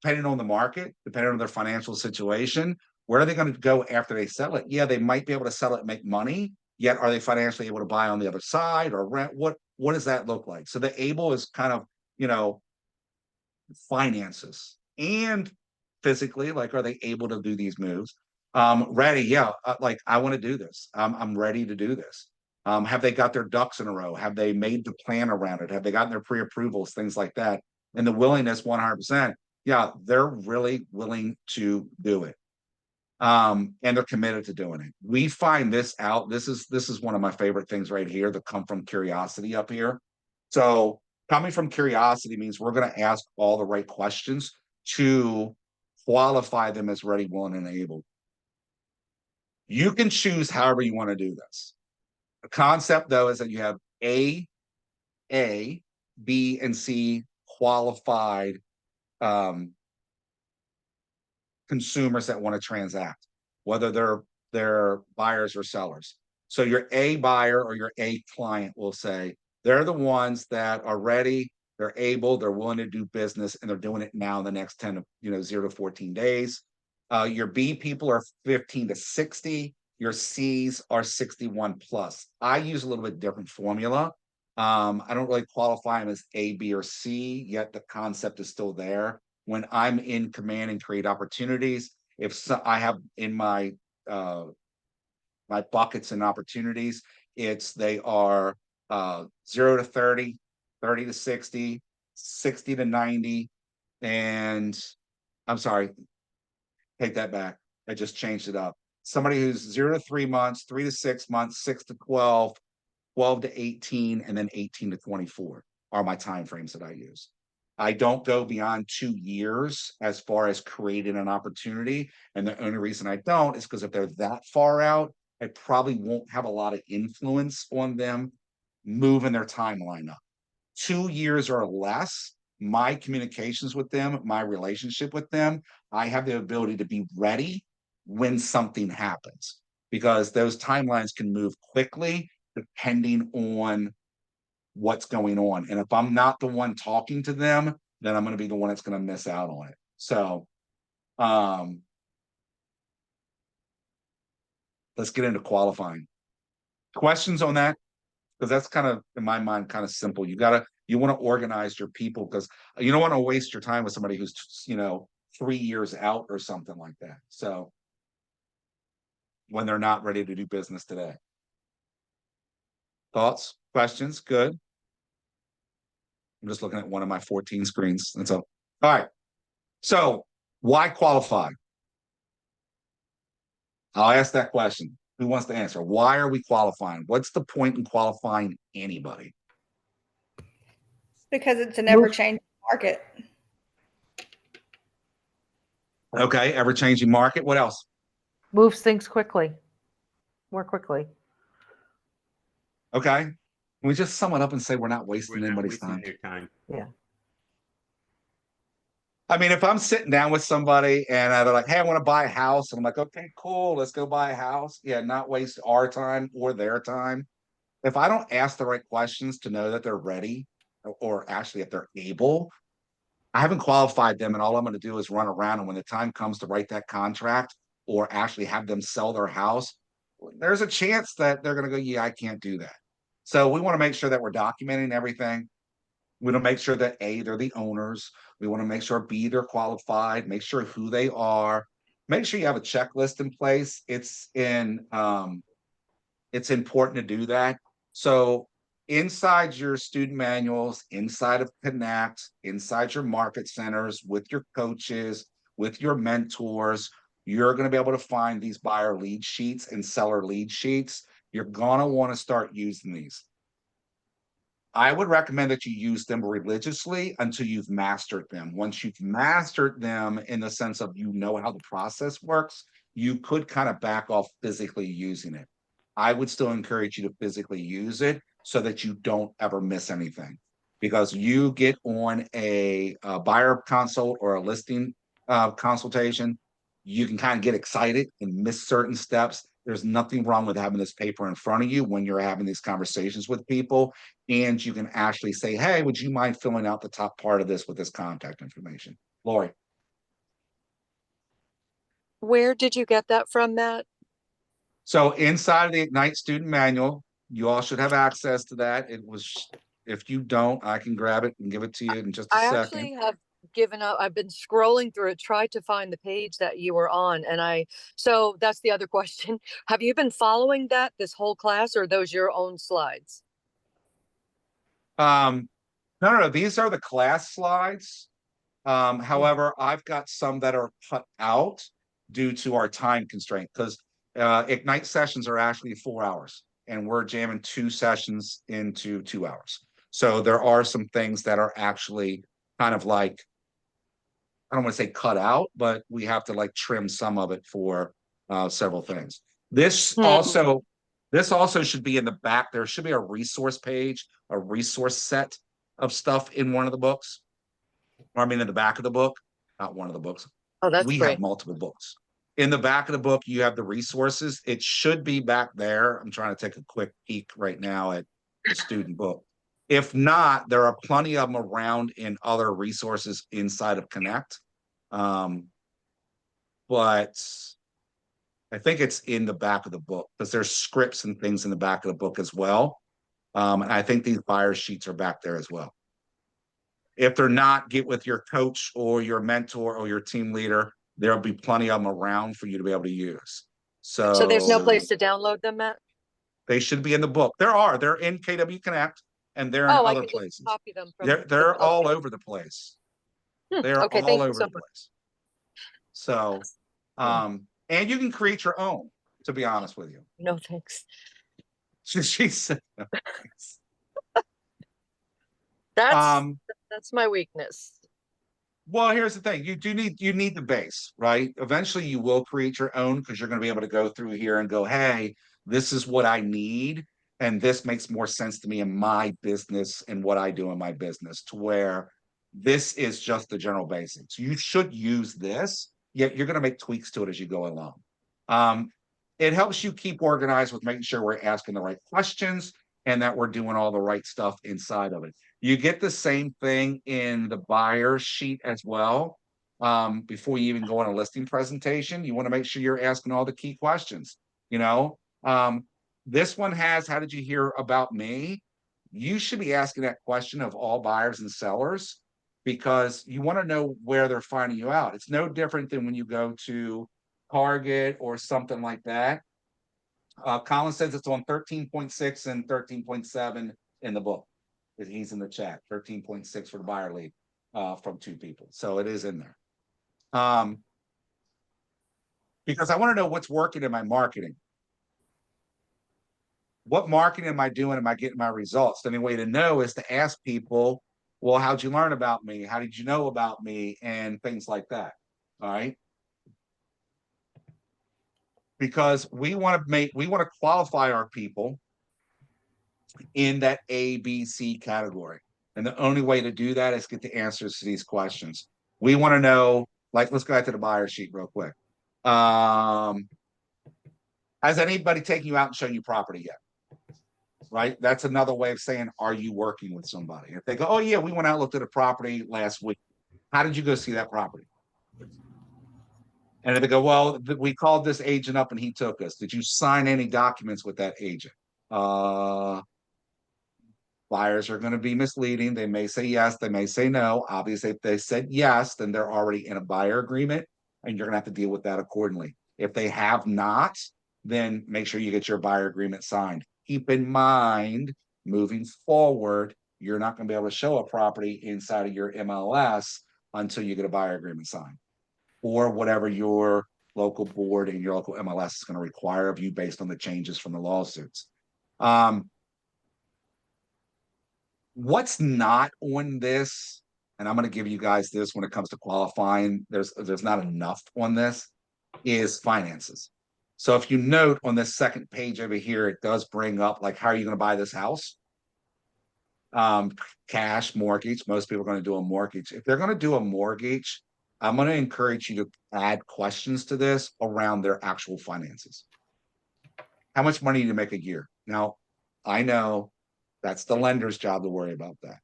depending on the market, depending on their financial situation, where are they going to go after they sell it? Yeah, they might be able to sell it and make money, yet are they financially able to buy on the other side or rent? What does that look like? So the able is kind of, finances and physically, like, are they able to do these moves? Ready, yeah, like, I want to do this. I'm ready to do this. Have they got their ducks in a row? Have they made the plan around it? Have they gotten their pre-approvals, things like that? And the willingness, 100%, yeah, they're really willing to do it. And they're committed to doing it. We find this out. This is one of my favorite things right here that come from curiosity up here. So coming from curiosity means we're going to ask all the right questions to qualify them as ready, willing, and able. You can choose however you want to do this. The concept, though, is that you have A, B, and C qualified consumers that want to transact, whether they're buyers or sellers. So your A buyer or your A client will say, they're the ones that are ready, they're able, they're willing to do business, and they're doing it now in the next 10 to 0 to 14 days. Your B people are 15 to 60. Your C's are 61 plus. I use a little bit different formula. I don't really qualify them as A, B, or C, yet the concept is still there. When I'm in command and create opportunities, I have in my my buckets and opportunities, they are 0 to 30, 30 to 60, 60 to 90, and I'm sorry, take that back. I just changed it up. Somebody who's 0 to 3 months, 3 to 6 months, 6 to 12, 12 to 18, and then 18 to 24 are my timeframes that I use. I don't go beyond 2 years as far as creating an opportunity. And the only reason I don't is because if they're that far out, I probably won't have a lot of influence on them moving their timeline up. 2 years or less, my communications with them, my relationship with them, I have the ability to be ready when something happens, because those timelines can move quickly depending on what's going on. And if I'm not the one talking to them, then I'm going to be the one that's going to miss out on it. So let's get into qualifying. Questions on that? Because that's kind of, in my mind, kind of simple. You want to organize your people, because you don't want to waste your time with somebody who's 3 years out or something like that. So when they're not ready to do business today. Thoughts, questions? Good. I'm just looking at one of my 14 screens. And so, all right. So why qualify? I'll ask that question. Who wants to answer? Why are we qualifying? What's the point in qualifying anybody? Because it's an ever-changing market. Okay, ever-changing market. What else? Moves things quickly, more quickly. Okay. Can we just sum it up and say we're not wasting anybody's time? Yeah. I mean, if I'm sitting down with somebody and they're like, hey, I want to buy a house. And I'm like, okay, cool. Let's go buy a house. Yeah, not waste our time or their time. If I don't ask the right questions to know that they're ready, or actually if they're able, I haven't qualified them. And all I'm going to do is run around. And when the time comes to write that contract or actually have them sell their house, there's a chance that they're going to go, yeah, I can't do that. So we want to make sure that we're documenting everything. We want to make sure that A, they're the owners. We want to make sure B, they're qualified, make sure who they are, make sure you have a checklist in place. It's important to do that. So inside your student manuals, inside of Connect, inside your market centers, with your coaches, with your mentors, you're going to be able to find these buyer lead sheets and seller lead sheets. You're going to want to start using these. I would recommend that you use them religiously until you've mastered them. Once you've mastered them in the sense of you know how the process works, you could kind of back off physically using it. I would still encourage you to physically use it so that you don't ever miss anything. Because you get on a buyer consult or a listing consultation, you can kind of get excited and miss certain steps. There's nothing wrong with having this paper in front of you when you're having these conversations with people. And you can actually say, hey, would you mind filling out the top part of this with this contact information? Lori. Where did you get that from, Matt? So inside of the Ignite student manual, you all should have access to that. It was, if you don't, I can grab it and give it to you in just a I second. actually have given up. I've been scrolling through it, tried to find the page that you were on. So that's the other question. Have you been following that this whole class, or are those your own slides? No, these are the class slides. However, I've got some that are cut out due to our time constraint, because Ignite sessions are actually 4 hours and we're jamming 2 sessions into 2 hours. So there are some things that are actually kind of like, I don't want to say cut out, but we have to like trim some of it for several things. This also should be in the back. There should be a resource page, a resource set of stuff in one of the books. Or I mean, in the back of the book, not one of the books. Oh, that's we great. have multiple books. In the back of the book, you have the resources. It should be back there. I'm trying to take a quick peek right now at the student book. If not, there are plenty of them around in other resources inside of Connect. But I think it's in the back of the book because there's scripts and things in the back of the book as well. And I think these buyer sheets are back there as well. If they're not, get with your coach or your mentor or your team leader. There'll be plenty of them around for you to be able to use. So there's no place to download them, Matt? They should be in the book. They're in KW Connect and they're in I other can places. just copy them from They're all over the place. They're okay, all thank you over so the much. place. So, and you can create your own, to be honest with you. No thanks. She said no thanks. That's my weakness. Well, here's the thing. You need the base, right? Eventually you will create your own because you're going to be able to go through here and go, hey, this is what I need. And this makes more sense to me in my business and what I do in my business, to where this is just the general basics. You should use this, yet you're going to make tweaks to it as you go along. It helps you keep organized with making sure we're asking the right questions and that we're doing all the right stuff inside of it. You get the same thing in the buyer sheet as well. Before you even go on a listing presentation, you want to make sure you're asking all the key questions. This one has, how did you hear about me? You should be asking that question of all buyers and sellers because you want to know where they're finding you out. It's no different than when you go to Target or something like that. Colin says it's on 13.6 and 13.7 in the book. He's in the chat. 13.6 for the buyer lead from 2 people. So it is in there. Because I want to know what's working in my marketing. What marketing am I doing? Am I getting my results? The only way to know is to ask people, well, how'd you learn about me? How did you know about me? And things like that. All right. Because we want to qualify our people in that A, B, C category. And the only way to do that is get the answers to these questions. We want to know, like, let's go back to the buyer sheet real quick. Has anybody taken you out and shown you property yet? Right? That's another way of saying, are you working with somebody? If they go, oh yeah, we went out and looked at a property last week. How did you go see that property? And if they go, well, we called this agent up and he took us. Did you sign any documents with that agent? Buyers are going to be misleading. They may say yes, they may say no. Obviously, if they said yes, then they're already in a buyer agreement and you're going to have to deal with that accordingly. If they have not, then make sure you get your buyer agreement signed. Keep in mind, moving forward, you're not going to be able to show a property inside of your MLS until you get a buyer agreement signed, or whatever your local board and your local MLS is going to require of you based on the changes from the lawsuits. What's not on this, and I'm going to give you guys this when it comes to qualifying, there's not enough on this, is finances. So if you note on this second page over here, it does bring up like, how are you going to buy this house? Cash, mortgage. Most people are going to do a mortgage. If they're going to do a mortgage, I'm going to encourage you to add questions to this around their actual finances. How much money do you make a year? Now, I know that's the lender's job to worry about that.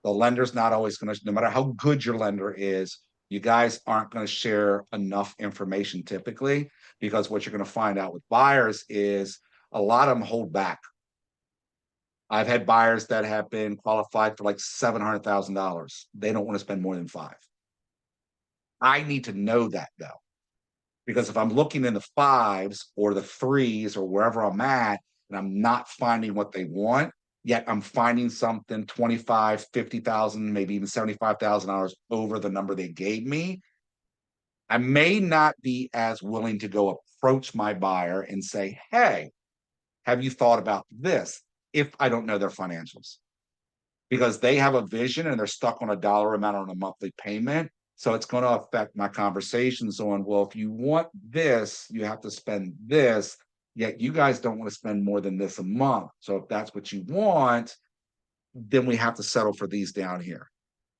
The lender's not always going to, no matter how good your lender is, you guys aren't going to share enough information typically, because what you're going to find out with buyers is a lot of them hold back. I've had buyers that have been qualified for like $700,000. They don't want to spend more than $5 million. I need to know that though, because if I'm looking in the 5s or the 3s or wherever I'm at, and I'm not finding what they want, yet I'm finding something $25,000, $50,000, maybe even $75,000 over the number they gave me, I may not be as willing to go approach my buyer and say, hey, have you thought about this? If I don't know their financials, because they have a vision and they're stuck on a dollar amount on a monthly payment. So it's going to affect my conversations on, well, if you want this, you have to spend this, yet you guys don't want to spend more than this a month. So if that's what you want, then we have to settle for these down here.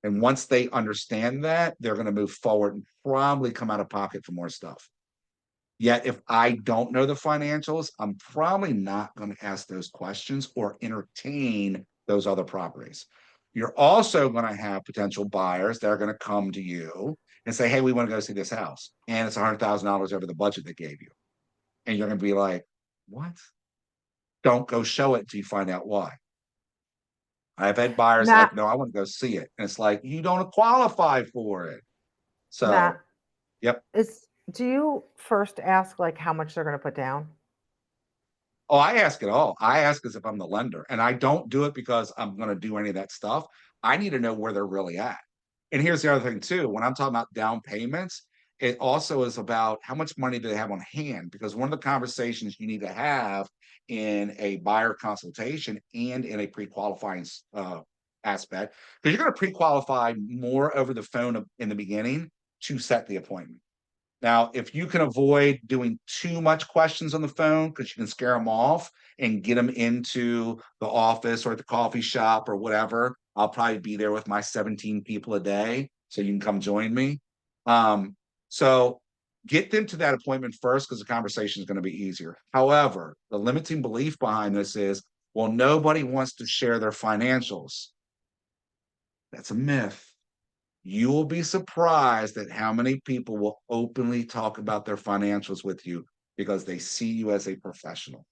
And once they understand that, they're going to move forward and probably come out of pocket for more stuff. Yet if I don't know the financials, I'm probably not going to ask those questions or entertain those other properties. You're also going to have potential buyers that are going to come to you and say, hey, we want to go see this house. And it's $100,000 over the budget they gave you. And you're going to be like, what? Don't go show it until you find out why. I've had buyers like, no, I want to go see it. And it's like, you don't qualify for it. So, Matt, yep. Do you first ask like how much they're going to put down? Oh, I ask it all. I ask as if I'm the lender, and I don't do it because I'm going to do any of that stuff. I need to know where they're really at. And here's the other thing too. When I'm talking about down payments, it also is about how much money do they have on hand? Because one of the conversations you need to have in a buyer consultation and in a pre-qualifying aspect, because you're going to pre-qualify more over the phone in the beginning to set the appointment. Now, if you can avoid doing too much questions on the phone because you can scare them off and get them into the office or at the coffee shop or whatever, I'll probably be there with my 17 people a day. So you can come join me. So get them to that appointment first because the conversation is going to be easier. However, the limiting belief behind this is, well, nobody wants to share their financials. That's a myth. You will be surprised at how many people will openly talk about their financials with you because they see you as a professional.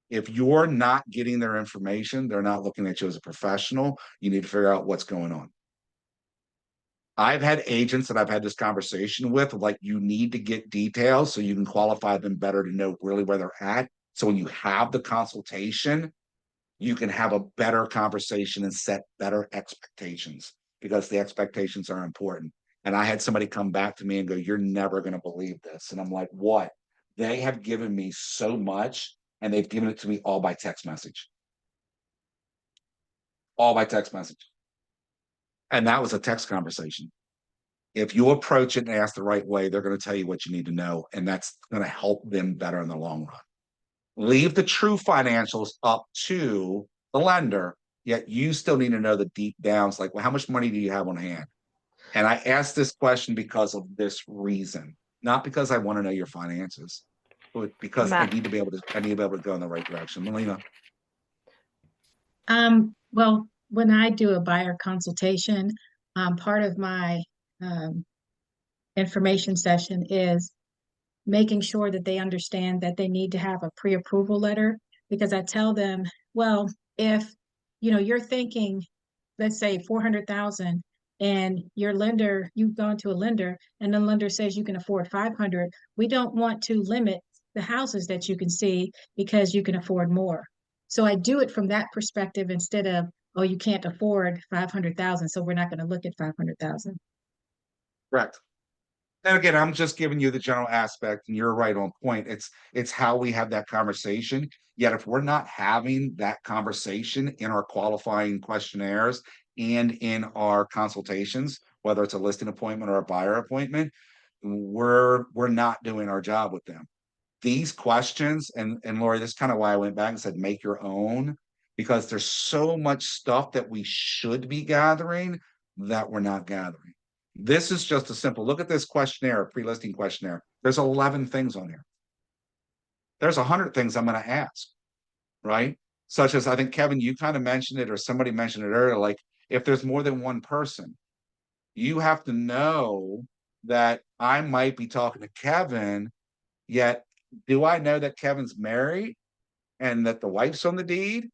If you're not getting their information, they're not looking at you as a professional. You need to figure out what's going on. I've had agents that I've had this conversation with, like, you need to get details so you can qualify them better to know really where they're at. So when you have the consultation, you can have a better conversation and set better expectations, because the expectations are important. And I had somebody come back to me and go, you're never going to believe this. And I'm like, what? They have given me so much, and they've given it to me all by text message. All by text message. And that was a text conversation. If you approach it and ask the right way, they're going to tell you what you need to know. And that's going to help them better in the long run. Leave the true financials up to the lender. Yet you still need to know the deep downs, like, well, how much money do you have on hand? And I asked this question because of this reason, not because I want to know your finances, but because I need to be able to go in the right direction. Melina. Well, when I do a buyer consultation, part of my information session is making sure that they understand that they need to have a pre-approval letter, because I tell them, well, if, you're thinking, let's say 400,000, and your lender, you've gone to a lender and the lender says you can afford 500, we don't want to limit the houses that you can see because you can afford more. So I do it from that perspective instead of, oh, you can't afford 500,000, so we're not going to look at 500,000. Correct. And again, I'm just giving you the general aspect, and you're right on point. It's how we have that conversation. Yet if we're not having that conversation in our qualifying questionnaires and in our consultations, whether it's a listing appointment or a buyer appointment, we're not doing our job with them. These questions, and Lori, this is kind of why I went back and said make your own, because there's so much stuff that we should be gathering that we're not gathering. This is just a simple look at this questionnaire, pre-listing questionnaire. There's 11 things on here. There's 100 things I'm going to ask, right? Such as, I think, Kevin, you kind of mentioned it, or somebody mentioned it earlier, like if there's more than one person, you have to know that I might be talking to Kevin, yet do I know that Kevin's married and that the wife's on the deed?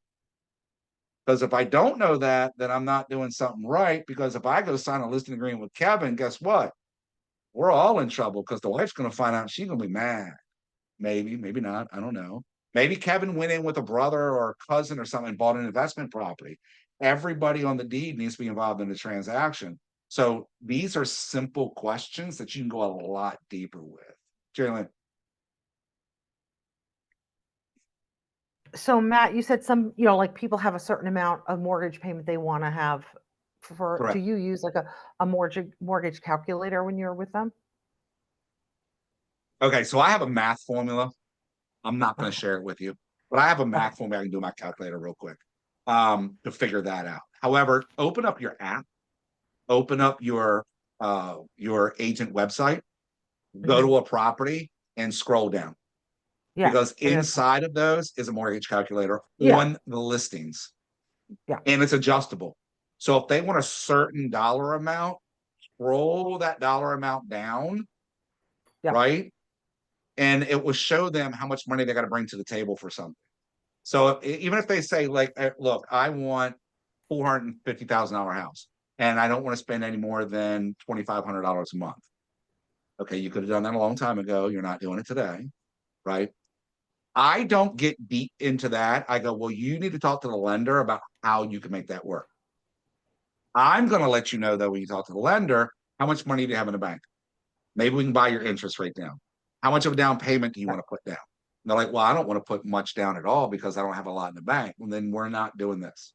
Because if I don't know that, then I'm not doing something right. Because if I go sign a listing agreement with Kevin, guess what? We're all in trouble because the wife's going to find out and she's going to be mad. Maybe, maybe not. I don't know. Maybe Kevin went in with a brother or a cousin or something and bought an investment property. Everybody on the deed needs to be involved in the transaction. So these are simple questions that you can go a lot deeper with. Jalen. So Matt, you said some, like people have a certain amount of mortgage payment they want to have for, Correct. do you use like a mortgage calculator when you're with them? Okay, so I have a math formula. I'm not going to share it with you, but I have a math formula. I can do my calculator real quick to figure that out. However, open up your app, open up your agent website, go to a property and scroll down. Yeah. Because inside of those is a mortgage calculator on the listings. Yeah. And it's adjustable. So if they want a certain dollar amount, scroll that dollar amount down. Yeah. Right. And it will show them how much money they got to bring to the table for something. So even if they say, like, look, I want $450,000 house and I don't want to spend any more than $2,500 a month. Okay, you could have done that a long time ago. You're not doing it today. Right. I don't get deep into that. I go, well, you need to talk to the lender about how you can make that work. I'm going to let you know, though, when you talk to the lender, how much money do you have in the bank? Maybe we can buy your interest rate down. How much of a down payment do you want to put down? And they're like, well, I don't want to put much down at all because I don't have a lot in the bank. Well, then we're not doing this.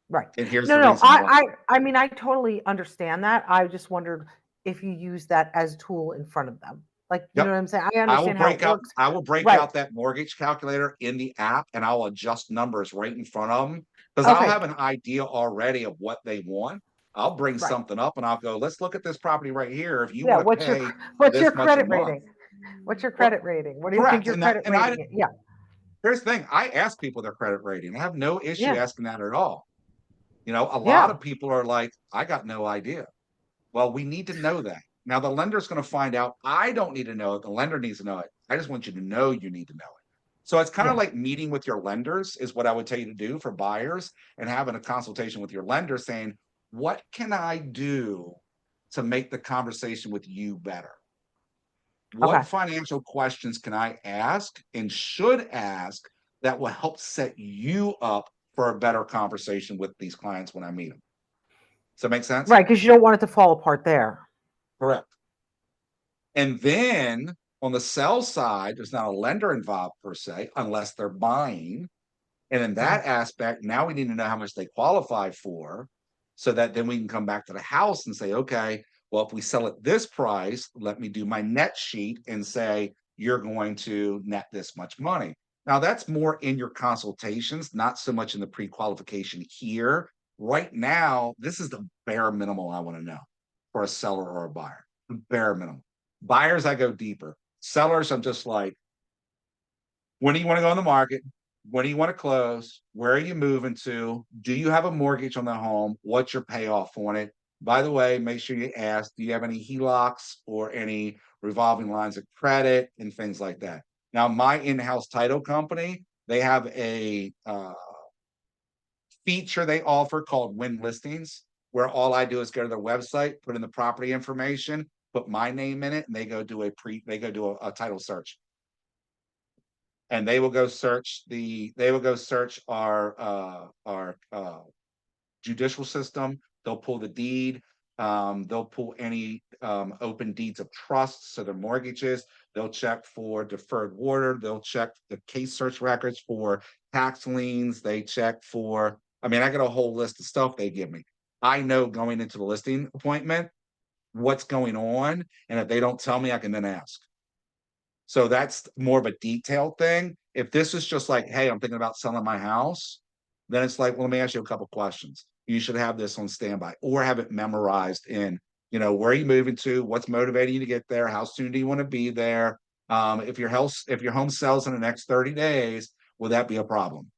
Right. And here's No, the no, reason why. I mean, I totally understand that. I just wondered if you use that as a tool in front of them. Like, you know what I'm saying? I understand how it works. I will break out that mortgage calculator in the app and I'll adjust numbers right in front of them because I'll have an idea already of what they want. I'll bring something up and I'll go, let's look at this property right here. If you want to pay what's your credit rating? What's your credit rating? What do you think your credit rating is? Yeah. Here's the thing. I ask people their credit rating. I have no issue asking that at all. You know, a lot of people are like, I got no idea. Well, we need to know that. Now, the lender's going to find out. I don't need to know it. The lender needs to know it. I just want you to know you need to know it. So it's kind of like meeting with your lenders is what I would tell you to do for buyers and having a consultation with your lender saying, what can I do to make the conversation with you better? What financial questions can I ask and should ask that will help set you up for a better conversation with these clients when I meet them? Does that make sense? Right, because you don't want it to fall apart there. Correct. And then on the sell side, there's not a lender involved per se, unless they're buying. And in that aspect, now we need to know how much they qualify for so that then we can come back to the house and say, okay, well, if we sell at this price, let me do my net sheet and say, you're going to net this much money. Now that's more in your consultations, not so much in the pre-qualification here. Right now, this is the bare minimum I want to know for a seller or a buyer. Bare minimum. Buyers, I go deeper. Sellers, I'm just like, when do you want to go on the market? When do you want to close? Where are you moving to? Do you have a mortgage on the home? What's your payoff on it? By the way, make sure you ask, do you have any HELOCs or any revolving lines of credit and things like that? Now, my in-house title company, they have a feature they offer called Win Listings, where all I do is go to their website, put in the property information, put my name in it, and they go do a title search. And they will go search our judicial system. They'll pull the deed. They'll pull any open deeds of trust, so their mortgages. They'll check for deferred water. They'll check the case search records for tax liens. They check for, I mean, I got a whole list of stuff they give me. I know going into the listing appointment what's going on, and if they don't tell me, I can then ask. So that's more of a detailed thing. If this is just like, hey, I'm thinking about selling my house, then it's like, well, let me ask you a couple questions. You should have this on standby or have it memorized in, where are you moving to? What's motivating you to get there? How soon do you want to be there? If your home sells in the next 30 days, will that be a problem?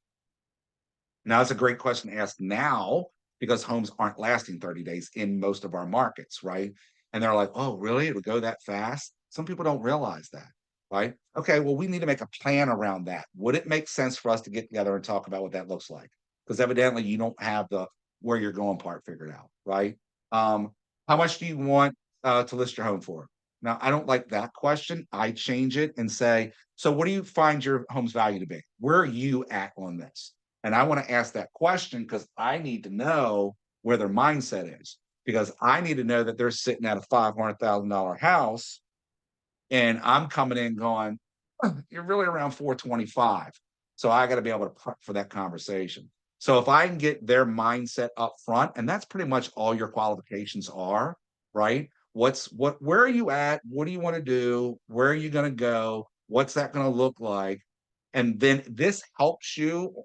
Now, it's a great question to ask now because homes aren't lasting 30 days in most of our markets, right? And they're like, oh, really? It would go that fast? Some people don't realize that. Right? Okay, well, we need to make a plan around that. Would it make sense for us to get together and talk about what that looks like? Because evidently you don't have the where you're going part figured out, right? How much do you want to list your home for? Now, I don't like that question. I change it and say, so what do you find your home's value to be? Where are you at on this? And I want to ask that question because I need to know where their mindset is, because I need to know that they're sitting at a $500,000 house and I'm coming in going, you're really around 425. So I got to be able to prep for that conversation. So if I can get their mindset up front, and that's pretty much all your qualifications are, right? Where are you at? What do you want to do? Where are you going to go? What's that going to look like? And then this helps you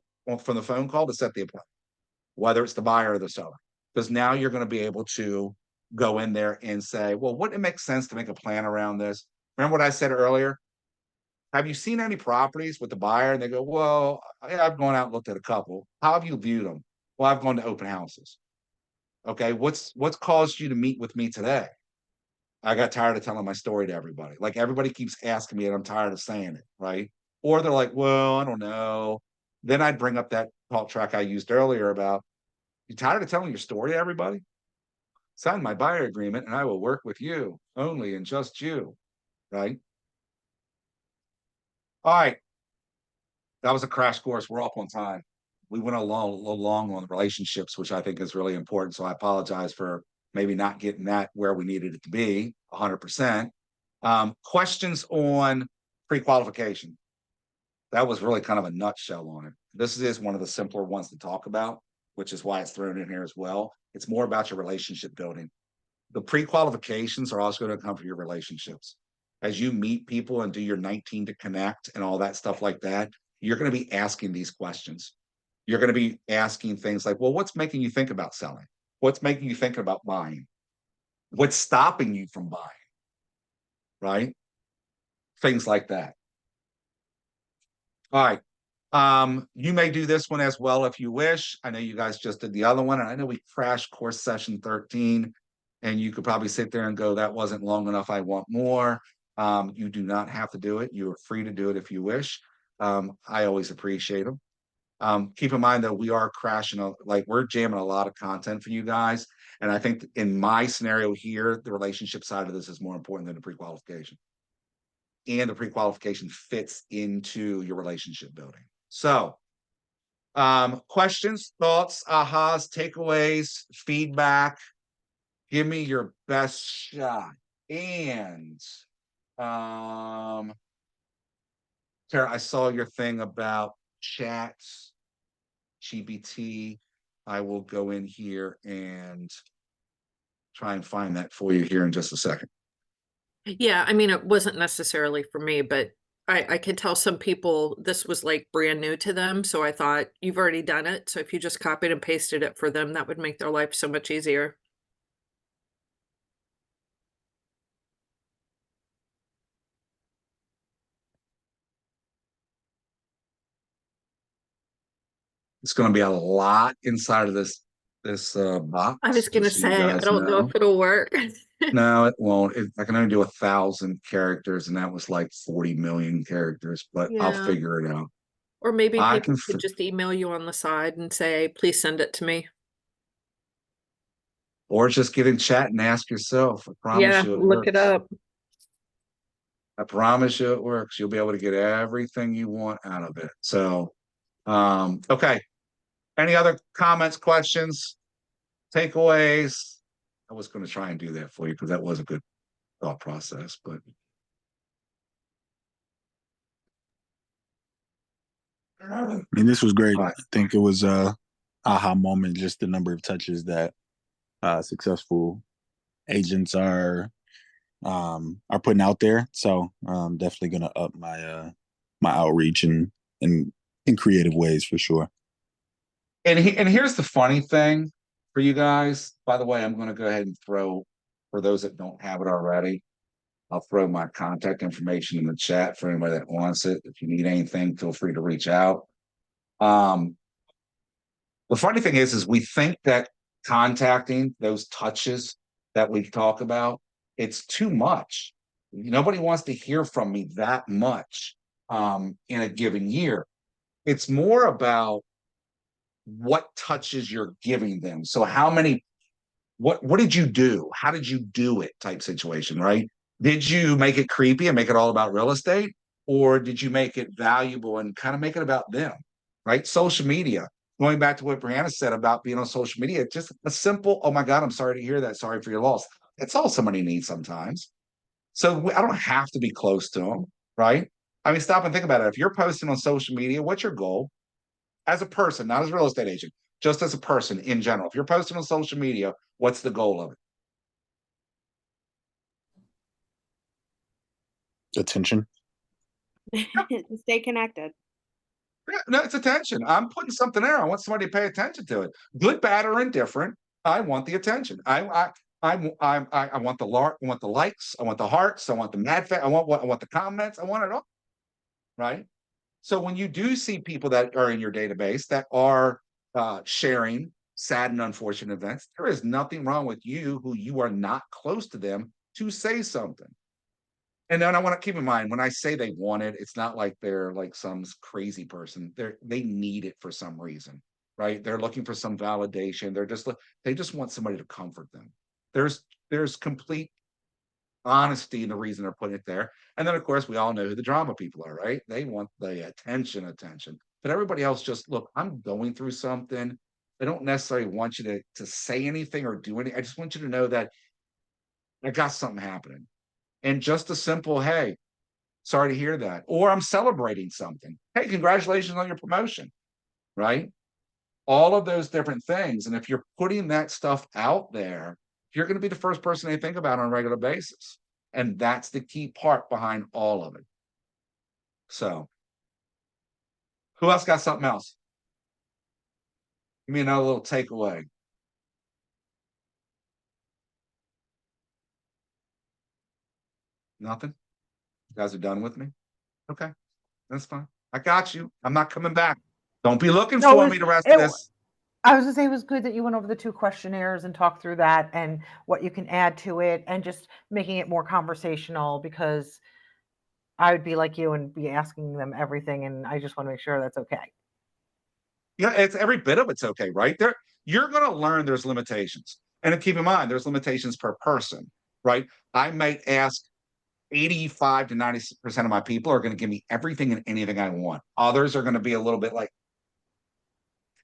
from the phone call to set the appointment, whether it's the buyer or the seller, because now you're going to be able to go in there and say, well, wouldn't it make sense to make a plan around this? Remember what I said earlier? Have you seen any properties with the buyer? And they go, well, I've gone out and looked at a couple. How have you viewed them? Well, I've gone to open houses. Okay, what's caused you to meet with me today? I got tired of telling my story to everybody. Like everybody keeps asking me and I'm tired of saying it, right? Or they're like, well, I don't know. Then I'd bring up that talk track I used earlier about, you tired of telling your story to everybody? Sign my buyer agreement and I will work with you only and just you. Right. All right. That was a crash course. We're up on time. We went a little long on relationships, which I think is really important. So I apologize for maybe not getting that where we needed it to be 100%. Questions on pre-qualification. That was really kind of a nutshell on it. This is one of the simpler ones to talk about, which is why it's thrown in here as well. It's more about your relationship building. The pre-qualifications are also going to come from your relationships. As you meet people and do your 19 to connect and all that stuff like that, you're going to be asking these questions. You're going to be asking things like, well, what's making you think about selling? What's making you think about buying? What's stopping you from buying? Right? Things like that. All right. You may do this one as well if you wish. I know you guys just did the other one, and I know we crashed course session 13, and you could probably sit there and go, that wasn't long enough. I want more. You do not have to do it. You are free to do it if you wish. I always appreciate them. Keep in mind that we are crashing, we're jamming a lot of content for you guys. And I think in my scenario here, the relationship side of this is more important than the pre-qualification. And the pre-qualification fits into your relationship building. So, questions, thoughts, ahas, takeaways, feedback. Give me your best shot. And Tara, I saw your thing about chats, GPT. I will go in here and try and find that for you here in just a second. Yeah, I mean, it wasn't necessarily for me, but I could tell some people this was like brand new to them. So I thought, you've already done it. So if you just copied and pasted it for them, that would make their life so much easier. It's going to be a lot inside of this box. I was going to just so you say, I guys don't know know. if it'll work. No, it won't. I can only do 1,000 characters, and that was like 40 million characters, but I'll Yeah. figure it out. Or maybe I people can, could just email you on the side and say, please send it to me. or just get in chat and ask yourself. I promise Yeah, you it look it works. up. I promise you it works. You'll be able to get everything you want out of it. So, okay. Any other comments, questions, takeaways? I was going to try and do that for you because that was a good thought process, but. I mean, this was great. Right. I think it was a aha moment, just the number of touches that successful agents are putting out there. So I'm definitely gonna up my my outreach and in creative ways for sure. And here's the funny thing for you guys. By the way, I'm going to go ahead and throw, for those that don't have it already, I'll throw my contact information in the chat for anybody that wants it. If you need anything, feel free to reach out. The funny thing is we think that contacting those touches that we talk about, it's too much. Nobody wants to hear from me that much in a given year. It's more about what touches you're giving them. So how many, what did you do? How did you do it type situation, right? Did you make it creepy and make it all about real estate? Or did you make it valuable and kind of make it about them, right? Social media, going back to what Brianna said about being on social media, just a simple, oh my God, I'm sorry to hear that. Sorry for your loss. That's all somebody needs sometimes. So I don't have to be close to them, right? I mean, stop and think about it. If you're posting on social media, what's your goal? As a person, not as a real estate agent, just as a person in general. If you're posting on social media, what's the goal of it? Attention. To stay connected. Yeah, no, it's attention. I'm putting something there. I want somebody to pay attention to it. Good, bad, or indifferent. I want the attention. I want the likes. I want the hearts. I want the I want the comments. I want it all. Right. So when you do see people that are in your database that are sharing sad and unfortunate events, there is nothing wrong with you who you are not close to them to say something. And then I want to keep in mind when I say they want it, it's not like they're like some crazy person. They need it for some reason, right? They're looking for some validation. They just want somebody to comfort them. There's complete honesty in the reason they're putting it there. And then of course we all know who the drama people are, right? They want the attention. But everybody else just look, I'm going through something. I don't necessarily want you to say anything or do anything. I just want you to know that I got something happening. And just a simple, hey, sorry to hear that. Or I'm celebrating something. Hey, congratulations on your promotion, right? All of those different things. And if you're putting that stuff out there, you're going to be the first person they think about on a regular basis. And that's the key part behind all of it. So, who else got something else? Give me another little takeaway. Nothing? You guys are done with me? Okay, that's fine. I got you. I'm not coming back. Don't be looking for me the rest of this. I was gonna say it was good that you went over the 2 questionnaires and talked through that and what you can add to it and just making it more conversational, because I would be like you and be asking them everything, and I just want to make sure that's okay. Yeah, it's every bit of it's okay, right? You're going to learn there's limitations. And keep in mind, there's limitations per person, right? I might ask 85 to 90% of my people are going to give me everything and anything I want. Others are going to be a little bit like,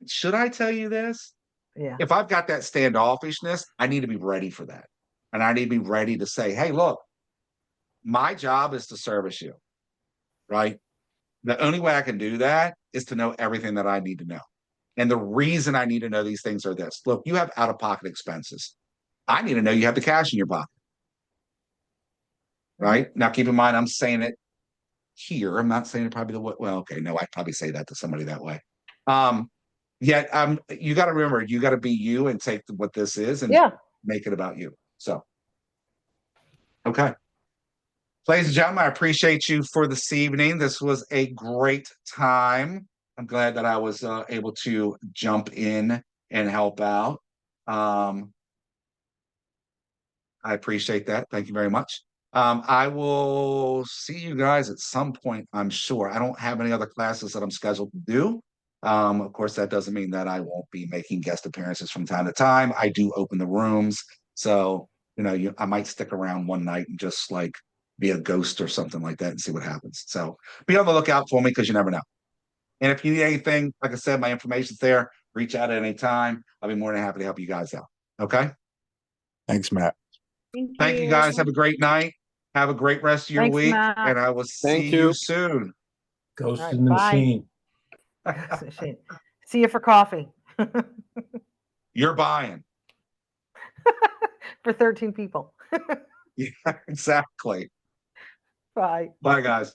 should I tell you this? Yeah. If I've got that standoffishness, I need to be ready for that. And I need to be ready to say, hey, look, my job is to service you, right? The only way I can do that is to know everything that I need to know. And the reason I need to know these things are this. Look, you have out-of-pocket expenses. I need to know you have the cash in your pocket. Right? Now, keep in mind, I'm saying it here. I'm not saying it probably the way. Well, okay, no, I'd probably say that to somebody that way. Yet, you got to remember, you got to be you and take what this is and make it about you. So, okay. Ladies and gentlemen, I appreciate you for this evening. This was a great time. I'm glad that I was able to jump in and help out. I appreciate that. Thank you very much. I will see you guys at some point, I'm sure. I don't have any other classes that I'm scheduled to do. Of course, that doesn't mean that I won't be making guest appearances from time to time. I do open the rooms. So, I might stick around one night and just like be a ghost or something like that and see what happens. So be on the lookout for me because you never know. And if you need anything, like I said, my information's there. Reach out at any time. I'll be more than happy to help you guys out. Okay. Thanks, Matt. Thank you guys. Have a great night. Have a great rest of your Thanks, week. Matt. And I will see Thank you you. soon. Ghost All right, in the bye. machine. See you for coffee. You're buying. For 13 people. Yeah, exactly. Bye. Bye, guys.